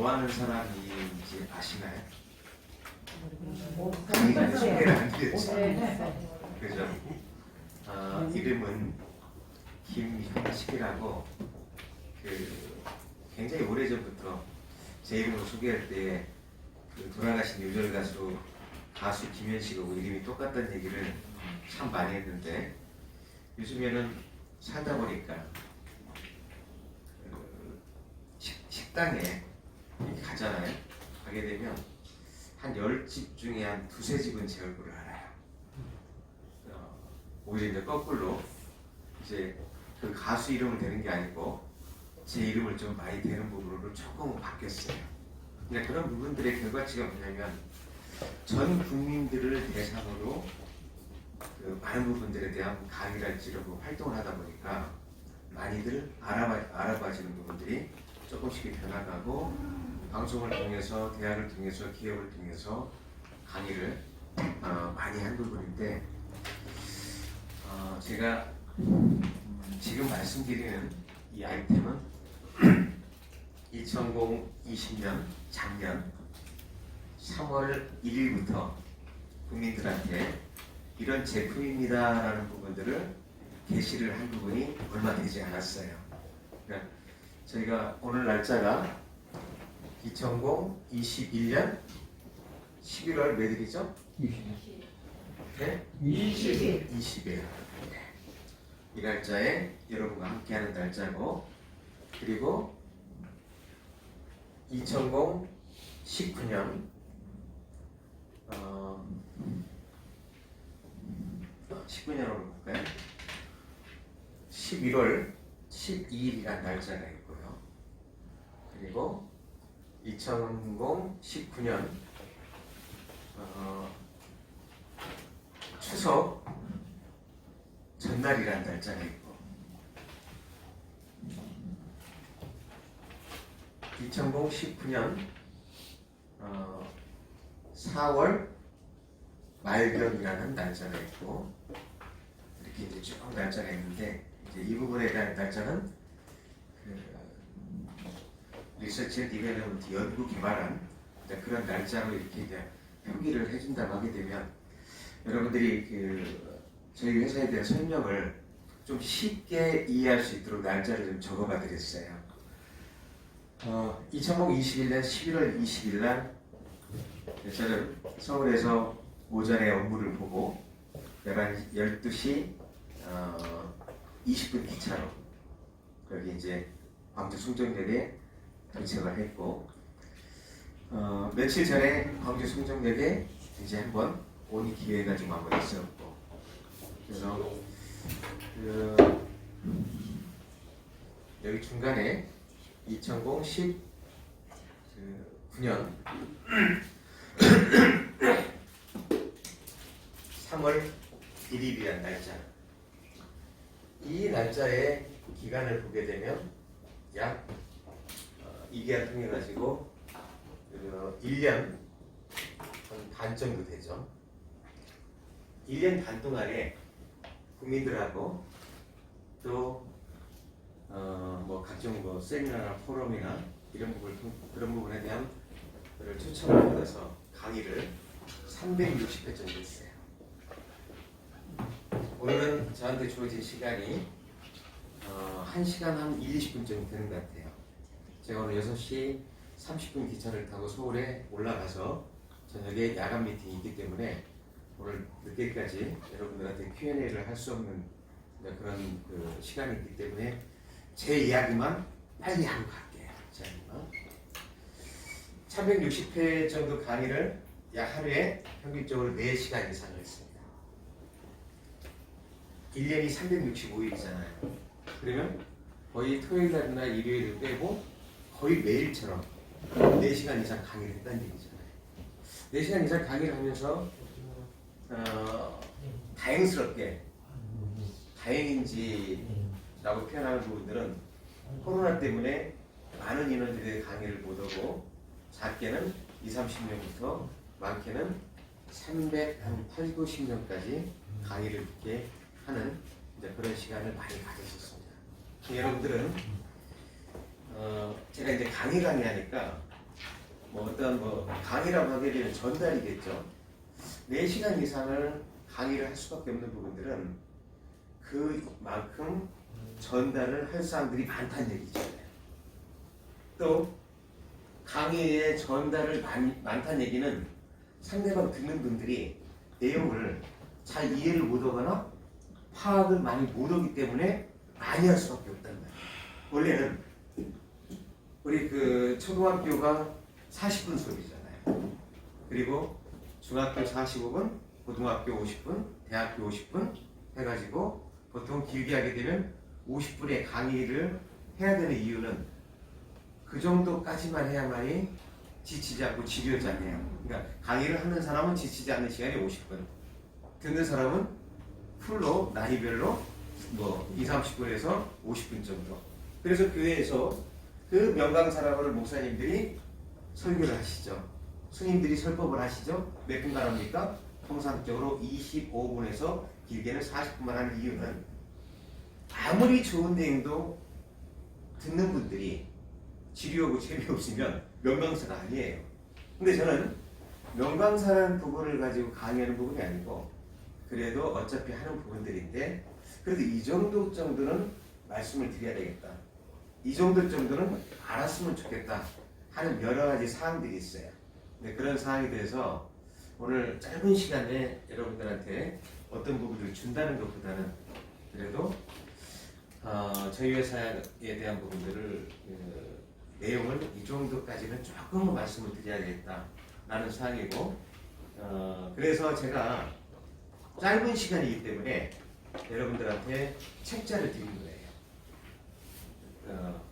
뭐 하는 사람인지 아시나요? 강의가 소개를 안 드렸죠. 그죠? 이름은 김현식이라고 굉장히 오래전부터 제 이름을 소개할 때 돌아가신 요절 가수 김현식하고 이름이 똑같다는 얘기를 참 많이 했는데, 요즘에는 살다 보니까 식당에 가잖아요. 가게 되면 한 10집 중에 한 두세 집은 제 얼굴을 알아요. 오히려 이제 거꾸로 이제 그 가수 이름을 대는 게 아니고 제 이름을 좀 많이 대는 부분으로 조금 바뀌었어요. 그러니까 그런 부분들의 결과치가 뭐냐면, 전 국민들을 대상으로 많은 부분들에 대한 강의를 찌르고 활동을 하다 보니까 많이들 알아봐지는 부분들이 조금씩 변화가고, 방송을 통해서, 대학을 통해서, 기업을 통해서 강의를 많이 한 부분인데, 제가 지금 말씀드리는 이 아이템은 2020년 작년 3월 1일부터 국민들한테 이런 제품입니다라는 부분들을 게시를 한 부분이 얼마 되지 않았어요. 그러니까 저희가 오늘 날짜가 2021년 11월 몇일이죠? 20일. 네? 20일. 이 날짜에 여러분과 함께하는 날짜고, 그리고 2019년 19년으로 볼까요? 11월 12일이라는 날짜가 있고요. 그리고 2019년 추석 전날이라는 날짜가 있고, 2019년 4월 말경이라는 날짜가 있고, 이렇게 이제 쭉 날짜가 있는데, 이제 이 부분에 대한 날짜는 리서치 앤 디벨롭먼트, 연구 개발한 그런 날짜로 이렇게 이제 표기를 해준다고 하게 되면, 여러분들이 저희 회사에 대한 설명을 좀 쉽게 이해할 수 있도록 날짜를 좀 적어봐 드렸어요. 2021년 11월 20일 날 저는 서울에서 오전에 업무를 보고 12시 20분 기차로 여기 이제 광주 송정역에 도착을 했고, 며칠 전에 광주 송정역에 이제 한번 온 기회가 좀 한번 있었고, 그래서 여기 중간에 2019년 3월 1일이라는 날짜, 이 날짜의 기간을 보게 되면 약 2개월 통해 가지고 1년 반 정도 되죠. 1년 반 동안에 국민들하고 또 뭐 각종 뭐 세미나나 포럼이나 그런 부분에 대한 초청을 받아서 강의를 360회 정도 했어요. 오늘은 저한테 주어진 시간이 1시간 한 20분 정도 되는 것 같아요. 제가 오늘 6시 30분 기차를 타고 서울에 올라가서 저녁에 야간 미팅이 있기 때문에 오늘 늦게까지 여러분들한테 Q&A를 할 수 없는 그런 시간이 있기 때문에 제 이야기만 빨리 하고 갈게요. 제 이야기만. 360회 정도 강의를 약 하루에 평균적으로 4시간 이상 했습니다. 1년이 365일이잖아요. 그러면 거의 토요일날이나 일요일을 빼고 거의 매일처럼 4시간 이상 강의를 했다는 얘기잖아요. 4시간 이상 강의를 하면서 다행인지라고 표현하는 부분들은 코로나 때문에 많은 인원들이 강의를 못 오고, 작게는 20-30명부터 많게는 380-90명까지 강의를 듣게 하는 그런 시간을 많이 가졌었습니다. 여러분들은 제가 이제 강의하니까 뭐 어떤 강의라고 하게 되면 전달이겠죠. 4시간 이상을 강의를 할 수밖에 없는 부분들은 그만큼 전달을 할 사람들이 많다는 얘기잖아요. 또 강의의 전달을 많다는 얘기는 상대방 듣는 분들이 내용을 잘 이해를 못하거나 파악을 많이 못하기 때문에 많이 할 수밖에 없다는 말이에요. 원래는 우리 그 초등학교가 40분 수업이잖아요. 그리고 중학교 45분, 고등학교 50분, 대학교 50분 해가지고 보통 길게 하게 되면 50분의 강의를 해야 되는 이유는 그 정도까지만 해야만이 지치지 않고 지루하지 않아요. 그러니까 강의를 하는 사람은 지치지 않는 시간이 50분, 듣는 사람은 풀로 나이별로 2, 30분에서 50분 정도. 그래서 교회에서 그 명강사라고를 목사님들이 설교를 하시죠. 스님들이 설법을 하시죠. 몇 분간 합니까? 통상적으로 25분에서 길게는 40분만 하는 이유는 아무리 좋은 내용도 듣는 분들이 지루하고 재미없으면 명강사가 아니에요. 근데 저는 명강사라는 부분을 가지고 강의하는 부분이 아니고 그래도 어차피 하는 부분들인데 그래도 이 정도는 말씀을 드려야 되겠다. 이 정도는 알았으면 좋겠다 하는 여러 가지 사항들이 있어요. 근데 그런 사항에 대해서 오늘 짧은 시간에 여러분들한테 어떤 부분을 준다는 것보다는 그래도 저희 회사에 대한 부분들을 내용을 이 정도까지는 조금 말씀을 드려야겠다라는 사항이고 그래서 제가 짧은 시간이기 때문에 여러분들한테 책자를 드린 거예요.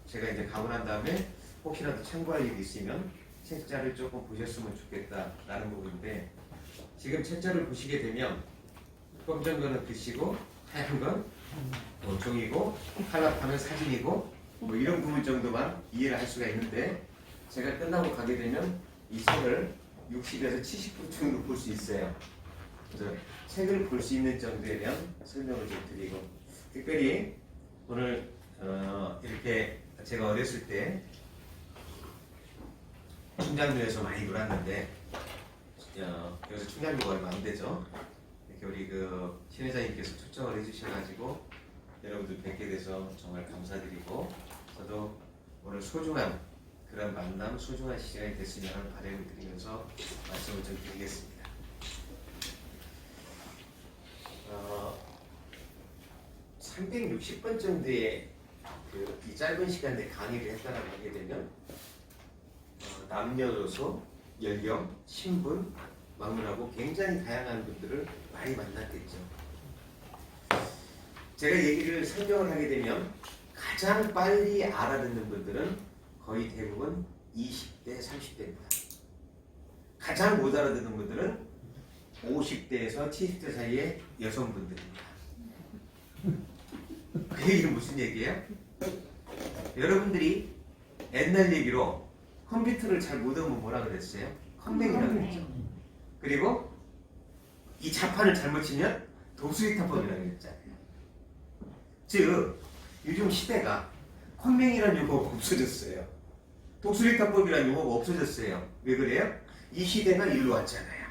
제가 이제 가고 난 다음에 혹시라도 참고할 일이 있으면 책자를 조금 보셨으면 좋겠다라는 부분인데 지금 책자를 보시게 되면 검정 거는 글씨고 하얀 건 종이고 칼라판은 사진이고 이런 부분 정도만 이해를 할 수가 있는데 제가 끝나고 가게 되면 이 책을 60에서 70분 정도 볼 수 있어요. 그래서 책을 볼 수 있는 정도에 대한 설명을 좀 드리고 특별히 오늘 이렇게 제가 어렸을 때 충장로에서 많이 놀았는데 여기서 충장로가 얼마 안 되죠. 이렇게 우리 그 신회장님께서 초청을 해주셔가지고 여러분들 뵙게 돼서 정말 감사드리고 저도 오늘 소중한 그런 만남, 소중한 시간이 됐으면 하는 바람을 드리면서 말씀을 좀 드리겠습니다. 360번 정도의 이 짧은 시간에 강의를 했다라고 하게 되면 남녀노소, 연령, 신분, 막론하고 굉장히 다양한 분들을 많이 만났겠죠. 제가 얘기를 설명을 하게 되면 가장 빨리 알아듣는 분들은 거의 대부분 20대, 30대입니다. 가장 못 알아듣는 분들은 50대에서 70대 사이의 여성분들입니다. 그 얘기는 무슨 얘기예요? 여러분들이 옛날 얘기로 컴퓨터를 잘 못하면 뭐라 그랬어요? 컴맹이라고 그랬죠. 그리고 이 자판을 잘못 치면 독수리타법이라고 그랬잖아요. 즉 요즘 시대가 컴맹이라는 용어가 없어졌어요. 독수리타법이라는 용어가 없어졌어요. 왜 그래요? 이 시대가 일로 왔잖아요.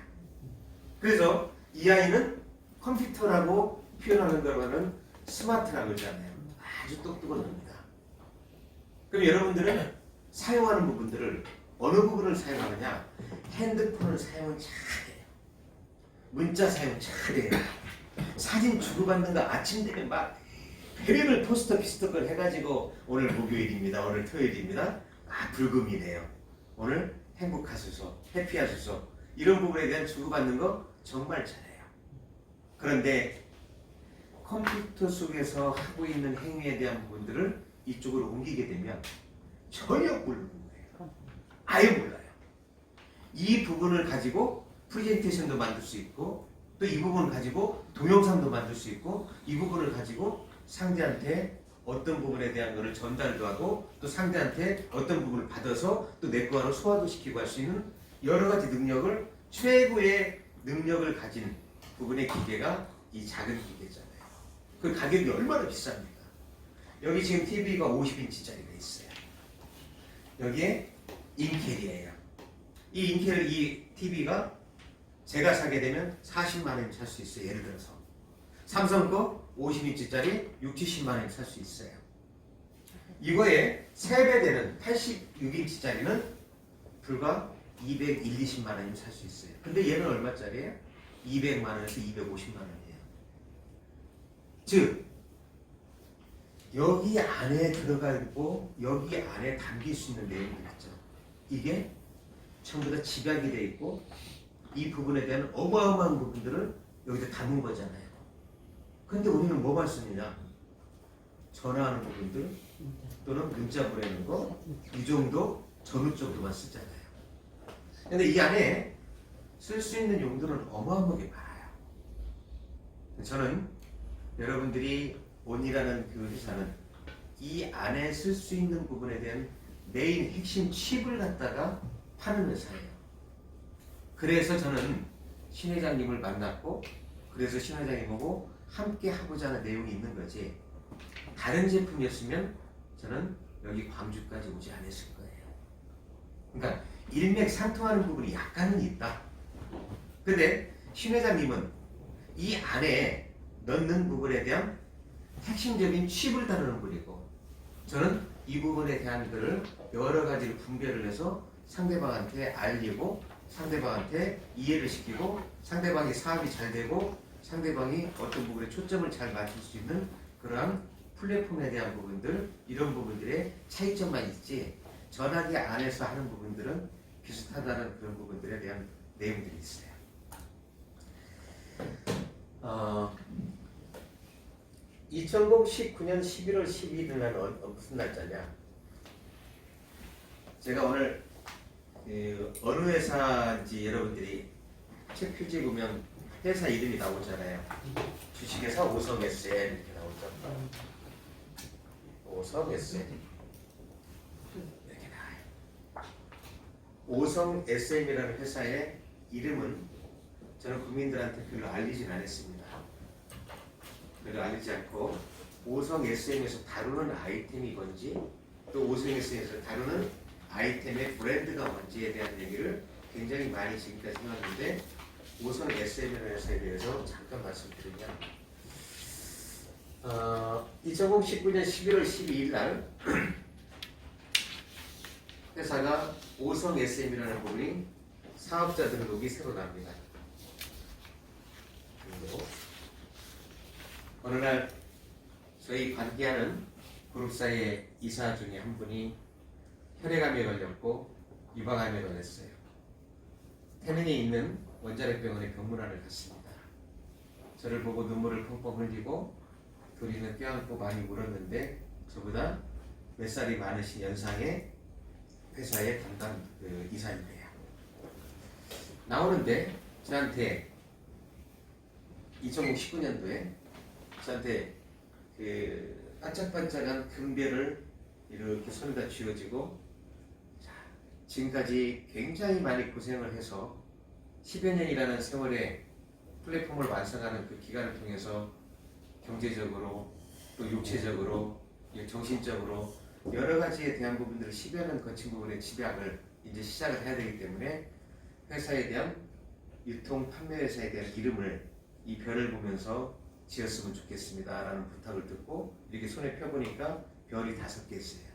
그래서 이 아이는 컴퓨터라고 표현하는 거는 스마트라고 그러잖아요. 아주 똑똑한 겁니다. 그럼 여러분들은 사용하는 부분들을 어느 부분을 사용하느냐? 핸드폰을 사용을 잘해요. 문자 사용 잘해요. 사진 주고받는 거 아침 되면 막 별의별 포스터 피스터걸 해가지고 오늘 목요일입니다. 오늘 토요일입니다. 불금이네요. 오늘 행복하소서, 해피하소서 이런 부분에 대한 주고받는 거 정말 잘해요. 그런데 컴퓨터 속에서 하고 있는 행위에 대한 부분들을 이쪽으로 옮기게 되면 전혀 모르는 거예요. 아예 몰라요. 이 부분을 가지고 프레젠테이션도 만들 수 있고 또 이 부분을 가지고 동영상도 만들 수 있고 이 부분을 가지고 상대한테 어떤 부분에 대한 것을 전달도 하고 또 상대한테 어떤 부분을 받아서 또 내 거로 소화도 시키고 할 수 있는 여러 가지 능력을 최고의 능력을 가진 부분의 기계가 이 작은 기계잖아요. 그 가격이 얼마나 비쌉니까? 여기 지금 TV가 50인치짜리가 있어요. 여기에 인텔이에요. 이 인텔 이 TV가 제가 사게 되면 40만 원이면 살 수 있어요. 예를 들어서 삼성 거 50인치짜리 6, 70만 원이면 살 수 있어요. 이거에 3배 되는 86인치짜리는 불과 200, 20만 원이면 살 수 있어요. 근데 얘는 얼마짜리예요? 200만 원에서 250만 원이에요. 즉 여기 안에 들어가 있고 여기 안에 담길 수 있는 내용들 있죠. 이게 전부 다 집약이 되어 있고 이 부분에 대한 어마어마한 부분들을 여기다 담은 거잖아요. 근데 우리는 뭐만 쓰느냐? 전화하는 부분들 또는 문자 보내는 거 이 정도 전후 정도만 쓰잖아요. 근데 이 안에 쓸 수 있는 용도는 어마어마하게 많아요. 저는 여러분들이 온이라는 그 회사는 이 안에 쓸 수 있는 부분에 대한 메인 핵심 칩을 갖다가 파는 회사예요. 그래서 저는 신 회장님을 만났고 그래서 신 회장님하고 함께 하고자 하는 내용이 있는 거지 다른 제품이었으면 저는 여기 광주까지 오지 않았을 거예요. 그러니까 일맥상통하는 부분이 약간은 있다. 근데 신 회장님은 이 안에 넣는 부분에 대한 핵심적인 칩을 다루는 분이고 저는 이 부분에 대한 것을 여러 가지를 분별을 해서 상대방한테 알리고 상대방한테 이해를 시키고 상대방이 사업이 잘 되고 상대방이 어떤 부분에 초점을 잘 맞출 수 있는 그러한 플랫폼에 대한 부분들 이런 부분들의 차이점만 있지 전화기 안에서 하는 부분들은 비슷하다는 그런 부분들에 대한 내용들이 있어요. 2019년 11월 12일 날은 무슨 날짜냐? 제가 오늘 어느 회사인지 여러분들이 책 표지에 보면 회사 이름이 나오잖아요. 주식회사 오성 SM 이렇게 나오죠. 오성 SM 이렇게 나와요. 오성 SM이라는 회사의 이름은 저는 국민들한테 별로 알리진 않았습니다. 별로 알리지 않고 오성 SM에서 다루는 아이템이 뭔지 또 오성 SM에서 다루는 아이템의 브랜드가 뭔지에 대한 얘기를 굉장히 많이 지금까지 해왔는데 오성 SM이라는 회사에 대해서 잠깐 말씀드리면 2019년 11월 12일 날 회사가 오성 SM이라는 부분이 사업자 등록이 새로 납니다. 그리고 어느 날 저희 관계하는 그룹사의 이사 중에 한 분이 혈액암에 걸렸고 유방암에 걸렸어요. 태릉에 있는 원자력병원에 병문안을 갔습니다. 저를 보고 눈물을 펑펑 흘리고 둘이는 껴안고 많이 울었는데 저보다 몇 살이 많으신 연상의 회사의 담당 이사님이에요. 나오는데 저한테 2019년도에 저한테 그 반짝반짝한 금별을 이렇게 손에다 쥐어지고 지금까지 굉장히 많이 고생을 해서 10여 년이라는 세월의 플랫폼을 완성하는 그 기간을 통해서 경제적으로 또 육체적으로 정신적으로 여러 가지에 대한 부분들을 10여 년 거친 부분의 집약을 이제 시작을 해야 되기 때문에 회사에 대한 유통 판매 회사에 대한 이름을 이 별을 보면서 지었으면 좋겠습니다 라는 부탁을 듣고 이렇게 손에 펴보니까 별이 5개 있어요.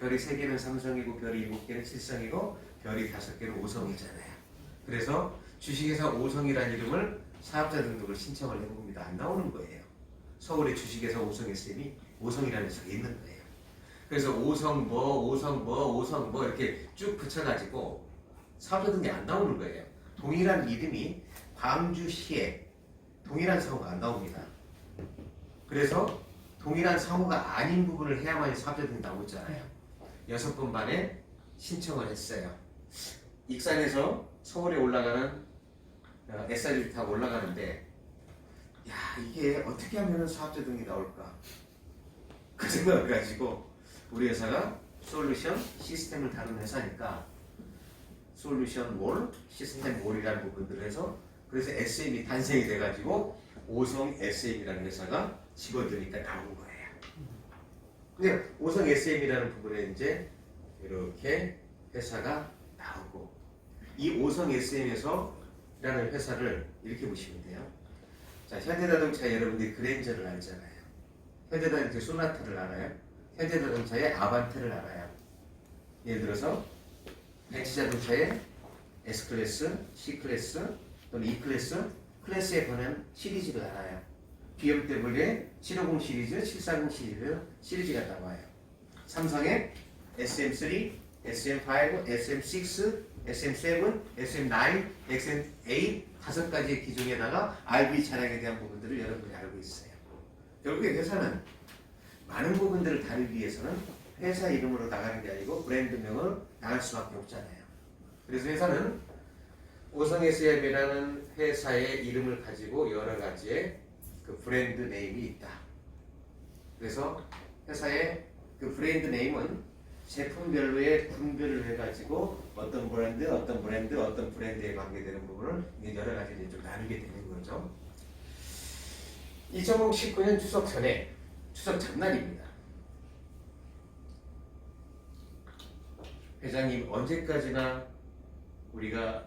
별이 3개는 삼성이고 별이 7개는 칠성이고 별이 5개는 오성이잖아요. 그래서 주식회사 오성이라는 이름을 사업자 등록을 신청을 해봅니다. 안 나오는 거예요. 서울의 주식회사 오성 SM이 오성이라는 회사가 있는 거예요. 그래서 오성 뭐 이렇게 쭉 붙여가지고 사업자 등록이 안 나오는 거예요. 동일한 이름이 광주시에 동일한 상호가 안 나옵니다. 그래서 동일한 상호가 아닌 부분을 해야만 사업자 등록이 나오잖아요. 6번 반에 신청을 했어요. 익산에서 서울에 올라가는 SR을 타고 올라가는데 야 이게 어떻게 하면 사업자 등록이 나올까 그 생각을 가지고 우리 회사가 솔루션 시스템을 다루는 회사니까 솔루션 몰 시스템 몰이라는 부분들을 해서 그래서 SM이 탄생이 돼가지고 오성 SM이라는 회사가 집어드니까 나온 거예요. 근데 오성 SM이라는 부분에 이제 이렇게 회사가 나오고 이 오성 SM에서 라는 회사를 이렇게 보시면 돼요. 자, 현대자동차 여러분들이 그랜저를 알잖아요. 현대자동차 소나타를 알아요. 현대자동차의 아반떼를 알아요. 예를 들어서 벤츠자동차의 S클래스, C클래스 또는 E클래스, 클래스에 관한 시리즈를 알아요. BMW의 750 시리즈, 740 시리즈가 나와요. 삼성의 SM3, SM5, SM6, SM7, SM9, SM8 다섯 가지의 기종에다가 RV 차량에 대한 부분들을 여러분이 알고 있어요. 결국에 회사는 많은 부분들을 다루기 위해서는 회사 이름으로 나가는 게 아니고 브랜드명으로 나갈 수밖에 없잖아요. 그래서 회사는 오성 SM이라는 회사의 이름을 가지고 여러 가지의 그 브랜드 네임이 있다. 그래서 회사의 그 브랜드 네임은 제품별로의 분별을 해가지고 어떤 브랜드에 관계되는 부분을 여러 가지로 좀 나누게 되는 거죠. 2019년 추석 전에 추석 전날입니다. 회장님 언제까지나 우리가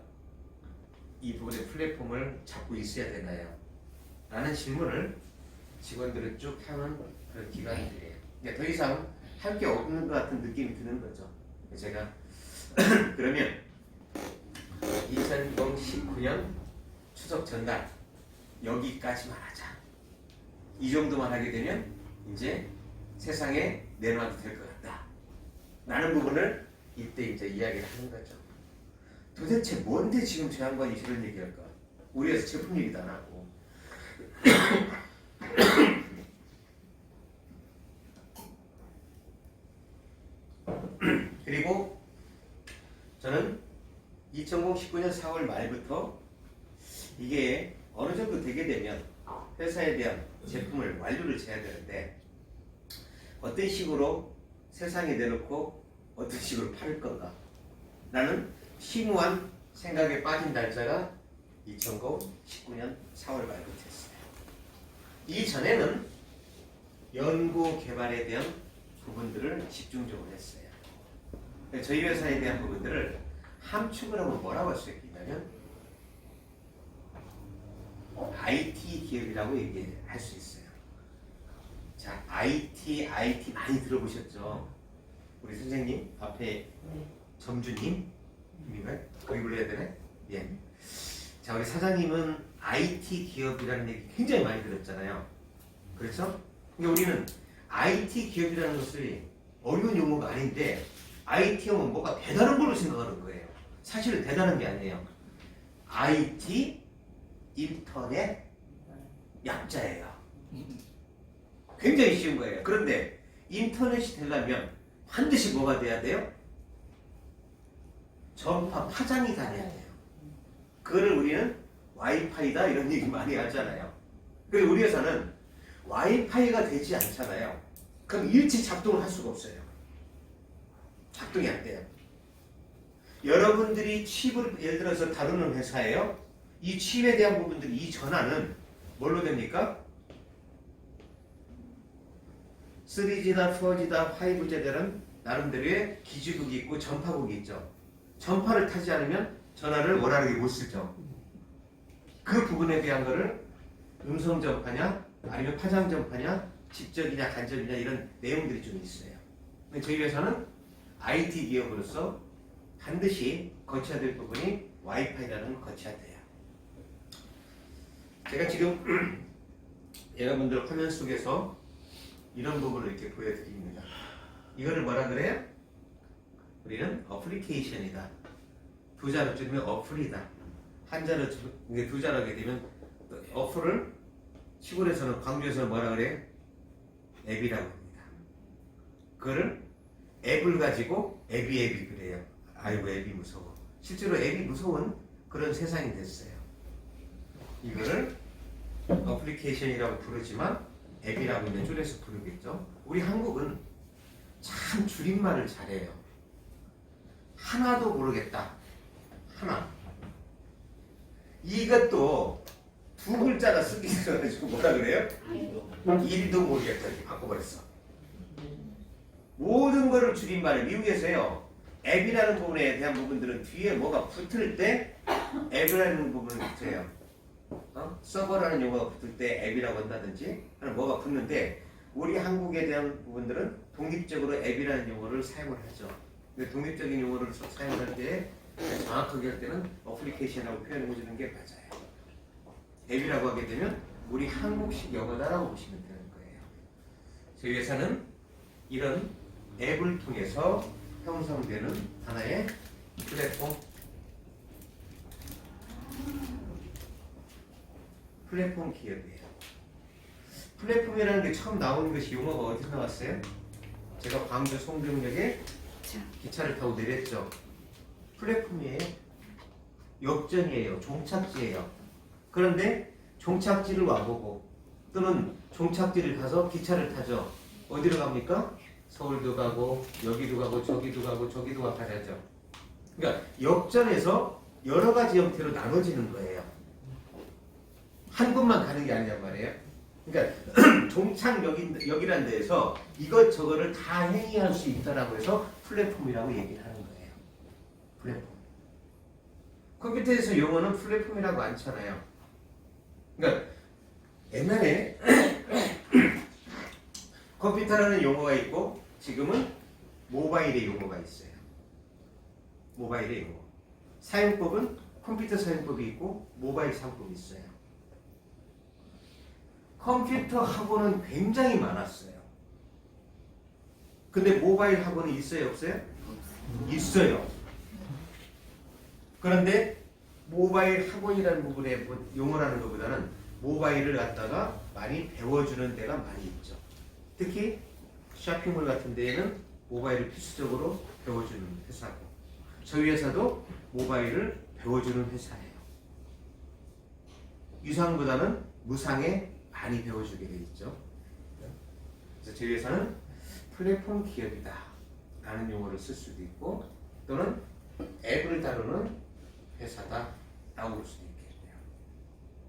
이 부분의 플랫폼을 잡고 있어야 되나요? 라는 질문을 직원들은 쭉 하는 그런 기간들이에요. 더 이상 할 게 없는 것 같은 느낌이 드는 거죠. 제가 그러면 2019년 추석 전날 여기까지만 하자. 이 정도만 하게 되면 이제 세상에 내놔도 될 것 같다. 라는 부분을 이때 이제 이야기를 하는 거죠. 도대체 뭔데 지금 저 양반이 이런 얘기할까? 우리 회사 제품 얘기도 안 하고. 그리고 저는 2019년 4월 말부터 이게 어느 정도 되게 되면 회사에 대한 제품을 완료를 해야 되는데 어떤 식으로 세상에 내놓고 어떤 식으로 팔 건가 라는 심오한 생각에 빠진 날짜가 2019년 4월 말부터 했어요. 이전에는 연구 개발에 대한 부분들을 집중적으로 했어요. 저희 회사에 대한 부분들을 함축을 하면 뭐라고 할 수 있냐면 IT 기업이라고 얘기할 수 있어요. 자, IT 많이 들어보셨죠? 우리 선생님 앞에 점주님인가요? 거기 불러야 되네? 예. 자, 우리 사장님은 IT 기업이라는 얘기 굉장히 많이 들었잖아요. 그렇죠? 근데 우리는 IT 기업이라는 것이 어려운 용어가 아닌데 IT형은 뭐가 대단한 걸로 생각하는 거예요. 사실은 대단한 게 아니에요. IT 인터넷 약자예요. 굉장히 쉬운 거예요. 그런데 인터넷이 되려면 반드시 뭐가 돼야 돼요? 전파 파장이 다녀야 돼요. 그거를 우리는 와이파이다 이런 얘기 많이 하잖아요. 그리고 우리 회사는 와이파이가 되지 않잖아요. 그럼 일체 작동을 할 수가 없어요. 작동이 안 돼요. 여러분들이 칩을 예를 들어서 다루는 회사예요. 이 칩에 대한 부분들이 이 전화는 뭘로 됩니까? 3G다, 4G다, 5G들은 나름대로의 기지국이 있고 전파국이 있죠. 전파를 타지 않으면 전화를 원활하게 못 쓰죠. 그 부분에 대한 거를 음성 전파냐 아니면 파장 전파냐 직접이냐 간접이냐 이런 내용들이 좀 있어요. 근데 저희 회사는 IT 기업으로서 반드시 거쳐야 될 부분이 와이파이라는 걸 거쳐야 돼요. 제가 지금 여러분들 화면 속에서 이런 부분을 이렇게 보여드립니다. 이거를 뭐라 그래요? 우리는 어플리케이션이다. 두 자로 줄이면 어플이다. 한 자로 줄이면 두 자로 하게 되면 어플을 시골에서는 광주에서는 뭐라 그래요? 앱이라고 합니다. 그거를 앱을 가지고 앱이 그래요. 아이고 앱이 무서워. 실제로 앱이 무서운 그런 세상이 됐어요. 이거를 어플리케이션이라고 부르지만 앱이라고 이제 줄여서 부르겠죠. 우리 한국은 참 줄임말을 잘해요. 하나도 모르겠다. 하나. 이것도 두 글자가 쓰기 있어가지고 뭐라 그래요? 일도 모르겠다. 이렇게 바꿔버렸어. 모든 거를 줄임말을 미국에서요. 앱이라는 부분에 대한 부분들은 뒤에 뭐가 붙을 때 앱이라는 부분을 붙여요. 서버라는 용어가 붙을 때 앱이라고 한다든지 뭐가 붙는데 우리 한국에 대한 부분들은 독립적으로 앱이라는 용어를 사용을 하죠. 근데 독립적인 용어를 사용할 때 정확하게 할 때는 어플리케이션이라고 표현해 주는 게 맞아요. 앱이라고 하게 되면 우리 한국식 영어다라고 보시면 되는 거예요. 저희 회사는 이런 앱을 통해서 형성되는 하나의 플랫폼 기업이에요. 플랫폼이라는 게 처음 나오는 것이 용어가 어디서 나왔어요? 제가 광주 송정역에 기차를 타고 내렸죠. 플랫폼이에요. 역전이에요. 종착지예요. 그런데 종착지를 와보고 또는 종착지를 가서 기차를 타죠. 어디로 갑니까? 서울도 가고 여기도 가고 저기도 가고 저기도 가야죠. 그러니까 역전에서 여러 가지 형태로 나눠지는 거예요. 한 곳만 가는 게 아니란 말이에요. 그러니까 종착역이라는 데에서 이것저것을 다 행위할 수 있다라고 해서 플랫폼이라고 얘기를 하는 거예요. 플랫폼. 컴퓨터에서 용어는 플랫폼이라고 않잖아요. 그러니까 옛날에 컴퓨터라는 용어가 있고 지금은 모바일의 용어가 있어요. 모바일의 용어. 사용법은 컴퓨터 사용법이 있고 모바일 사용법이 있어요. 컴퓨터 학원은 굉장히 많았어요. 근데 모바일 학원은 있어요, 없어요? 있어요. 그런데 모바일 학원이라는 부분의 용어라는 것보다는 모바일을 갖다가 많이 배워주는 데가 많이 있죠. 특히 쇼핑몰 같은 데에는 모바일을 필수적으로 배워주는 회사고 저희 회사도 모바일을 배워주는 회사예요. 유상보다는 무상에 많이 배워주게 돼 있죠. 그래서 저희 회사는 플랫폼 기업이다 라는 용어를 쓸 수도 있고 또는 앱을 다루는 회사다 라고 볼 수도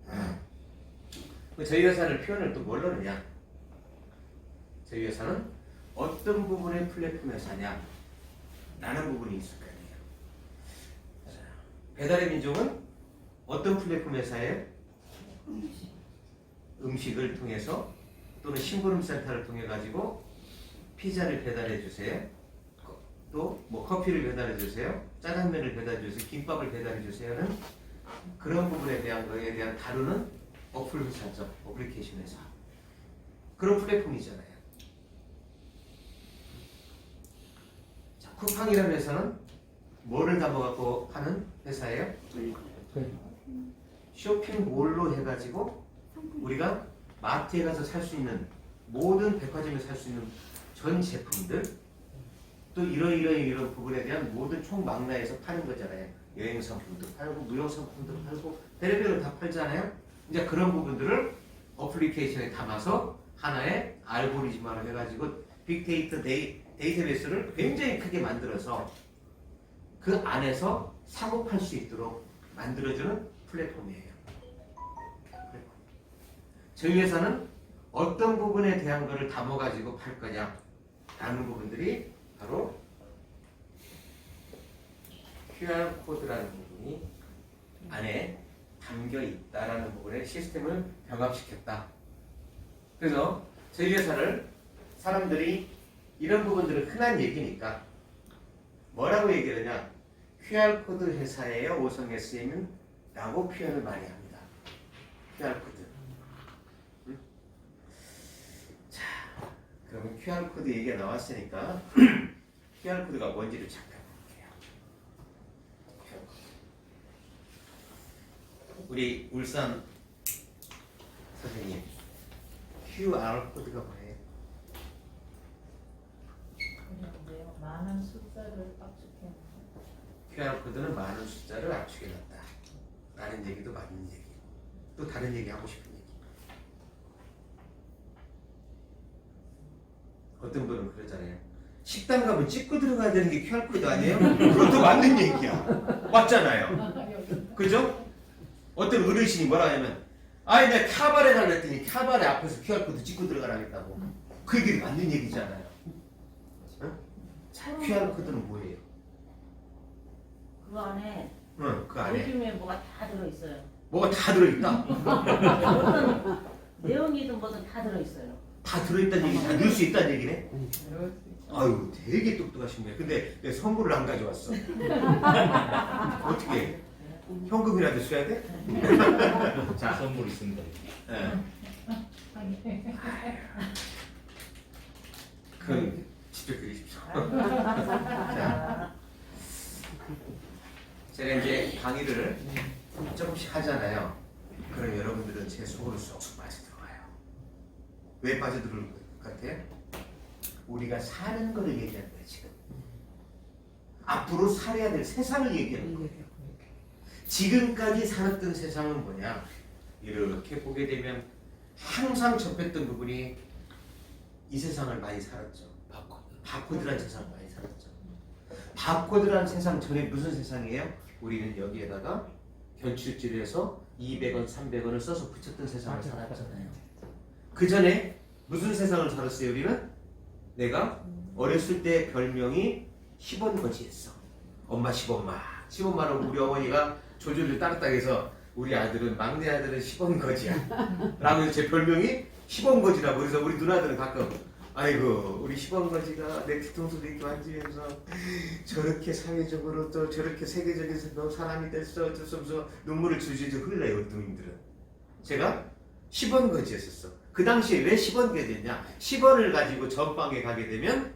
있겠네요. 저희 회사를 표현을 또 뭘로 하느냐? 저희 회사는 어떤 부분의 플랫폼 회사냐 라는 부분이 있을 거 아니에요. 배달의 민족은 어떤 플랫폼 회사예요? 음식을 통해서 또는 심부름 센터를 통해 가지고 피자를 배달해 주세요. 또 뭐 커피를 배달해 주세요. 짜장면을 배달해 주세요. 김밥을 배달해 주세요는 그런 부분에 대한 거에 대한 다루는 어플 회사죠. 어플리케이션 회사. 그런 플랫폼이잖아요. 자, 쿠팡이라는 회사는 뭐를 담아갖고 하는 회사예요? 쇼핑몰로 해가지고 우리가 마트에 가서 살 수 있는 모든 백화점에 살 수 있는 전 제품들 또 이런 부분에 대한 모든 총망라에서 파는 거잖아요. 여행 상품도 팔고 무용 상품도 팔고 별의별로 다 팔잖아요. 이제 그런 부분들을 어플리케이션에 담아서 하나의 알고리즘화를 해가지고 빅데이터 데이터베이스를 굉장히 크게 만들어서 그 안에서 사고 팔 수 있도록 만들어주는 플랫폼이에요. 저희 회사는 어떤 부분에 대한 것을 담아가지고 팔 거냐 라는 부분들이 바로 QR코드라는 부분이 안에 담겨 있다라는 부분의 시스템을 병합시켰다. 그래서 저희 회사를 사람들이 이런 부분들은 흔한 얘기니까 뭐라고 얘기하냐? QR코드 회사예요. 오성 SM은 라고 표현을 많이 합니다. QR코드. 자, 그러면 QR코드 얘기가 나왔으니까 QR코드가 뭔지를 잠깐 볼게요. 우리 울산 선생님, QR코드가 뭐예요? 그런데요. 많은 숫자를 압축해. QR코드는 많은 숫자를 압축해놨다 라는 얘기도 맞는 얘기. 또 다른 얘기 하고 싶은 얘기. 어떤 분은 그러잖아요. 식당 가면 찍고 들어가야 되는 게 QR코드 아니에요? 그것도 맞는 얘기야. 맞잖아요. 그죠? 어떤 어르신이 뭐라 하냐면 아니 내가 카바레 가려 했더니 카바레 앞에서 QR코드 찍고 들어가라겠다고. 그 얘기도 맞는 얘기잖아요. 응? QR코드는 뭐예요? 그 안에 응, 그 안에 요즘에 뭐가 다 들어있어요. 뭐가 다 들어있다. 어떤 내용이든 뭐든 다 들어있어요. 다 들어있다는 얘기, 다 넣을 수 있다는 얘기네. 그럴 수 있죠. 아유, 되게 똑똑하시네. 근데 내 선물을 안 가져왔어. 어떻게 해? 현금이라도 써야 돼? 자, 선물 있습니다. 예. 그건 직접 그리십시오. 자, 제가 이제 강의를 조금씩 하잖아요. 그럼 여러분들은 제 속으로 쏙쏙 빠져들어와요. 왜 빠져들을 것 같아요? 우리가 사는 거를 얘기하는 거예요, 지금. 앞으로 살아야 될 세상을 얘기하는 거예요. 지금까지 살았던 세상은 뭐냐? 이렇게 보게 되면 항상 접했던 부분이 이 세상을 많이 살았죠. 바코드란 세상을 많이 살았죠. 바코드란 세상 전에 무슨 세상이에요? 우리는 여기에다가 견출질에서 200원, 300원을 써서 붙였던 세상을 살았잖아요. 그 전에 무슨 세상을 살았어요? 우리는 내가 어렸을 때 별명이 10원 거지였어. 엄마 10원마. 10원마는 우리 어머니가 조조를 따르다 해서 우리 아들은 막내 아들은 10원 거지야. 라고 해서 제 별명이 10원 거지라고. 그래서 우리 누나들은 가끔 아이고 우리 10원 거지가 내 뒤통수도 이렇게 만지면서 저렇게 사회적으로 또 저렇게 세계적인 너 사람이 됐어 어쩔 수 없어 눈물을 줄줄줄 흘려요. 우리 누님들은. 제가 10원 거지였었어. 그 당시에 왜 10원 거지였냐? 10원을 가지고 전방에 가게 되면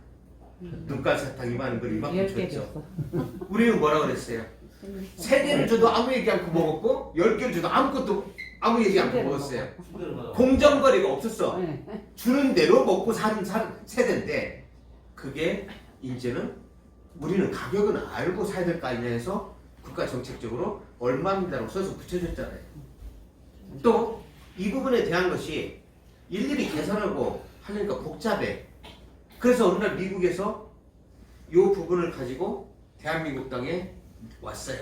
눈깔 사탕 이만한 걸 이만큼 줬죠. 우리는 뭐라 그랬어요? 3개를 줘도 아무 얘기 않고 먹었고 10개를 줘도 아무것도 아무 얘기 않고 먹었어요. 공정거리가 없었어. 주는 대로 먹고 사는 세대인데 그게 이제는 우리는 가격은 알고 사야 될 거 아니냐 해서 국가 정책적으로 얼마입니다라고 써서 붙여줬잖아요. 또 이 부분에 대한 것이 일일이 계산하고 하려니까 복잡해. 그래서 어느 날 미국에서 이 부분을 가지고 대한민국 땅에 왔어요.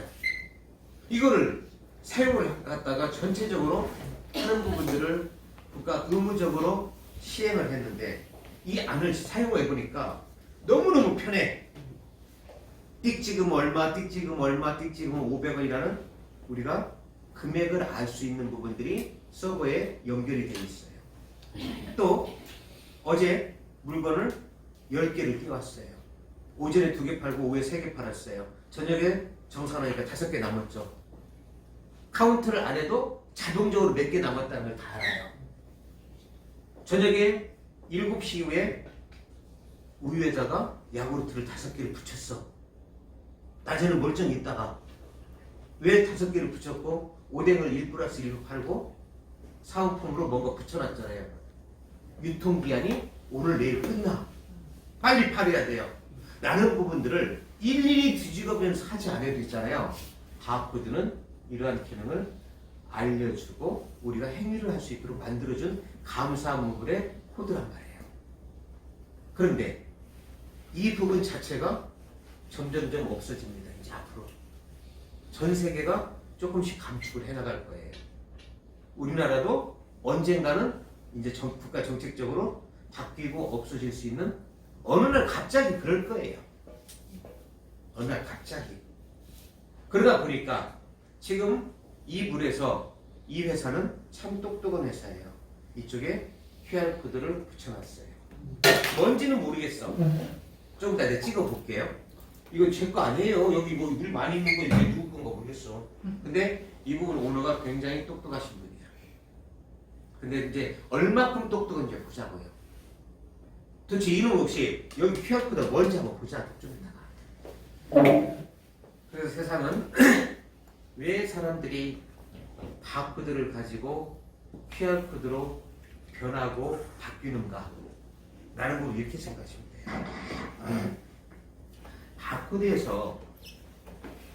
이거를 사용을 갖다가 전체적으로 하는 부분들을 국가 의무적으로 시행을 했는데 이 안을 사용해 보니까 너무너무 편해. 띡 찍으면 얼마, 띡 찍으면 얼마, 띡 찍으면 500원이라는 우리가 금액을 알 수 있는 부분들이 서버에 연결이 되어 있어요. 또 어제 물건을 10개를 띄웠어요. 오전에 2개 팔고 오후에 3개 팔았어요. 저녁에 정산하니까 5개 남았죠. 카운트를 안 해도 자동적으로 몇 개 남았다는 걸 다 알아요. 저녁에 7시 이후에 우유에다가 야구르트를 5개를 붙였어. 낮에는 멀쩡히 있다가 왜 5개를 붙였고 오뎅을 1+1로 팔고 사은품으로 뭔가 붙여놨잖아요. 유통기한이 오늘 내일 끝나. 빨리 팔아야 돼요. 라는 부분들을 일일이 뒤집어보면서 하지 않아도 있잖아요. 바코드는 이러한 기능을 알려주고 우리가 행위를 할 수 있도록 만들어준 감사문물의 코드란 말이에요. 그런데 이 부분 자체가 점점점 없어집니다. 이제 앞으로 전 세계가 조금씩 감축을 해나갈 거예요. 우리나라도 언젠가는 이제 국가 정책적으로 바뀌고 없어질 수 있는 어느 날 갑자기 그럴 거예요. 어느 날 갑자기. 그러다 보니까 지금 이 물에서 이 회사는 참 똑똑한 회사예요. 이쪽에 QR코드를 붙여놨어요. 뭔지는 모르겠어. 좀 이따 내가 찍어볼게요. 이건 제 거 아니에요. 여기 뭐 물 많이 있는 거 이게 누구 건가 모르겠어. 근데 이 부분 오너가 굉장히 똑똑하신 분이야. 근데 이제 얼마큼 똑똑한지 보자고요. 도대체 이놈 혹시 여기 QR코드가 뭔지 한번 보자. 좀 이따가. 그래서 세상은 왜 사람들이 바코드를 가지고 QR코드로 변하고 바뀌는가? 라는 걸 이렇게 생각하시면 돼요. 바코드에서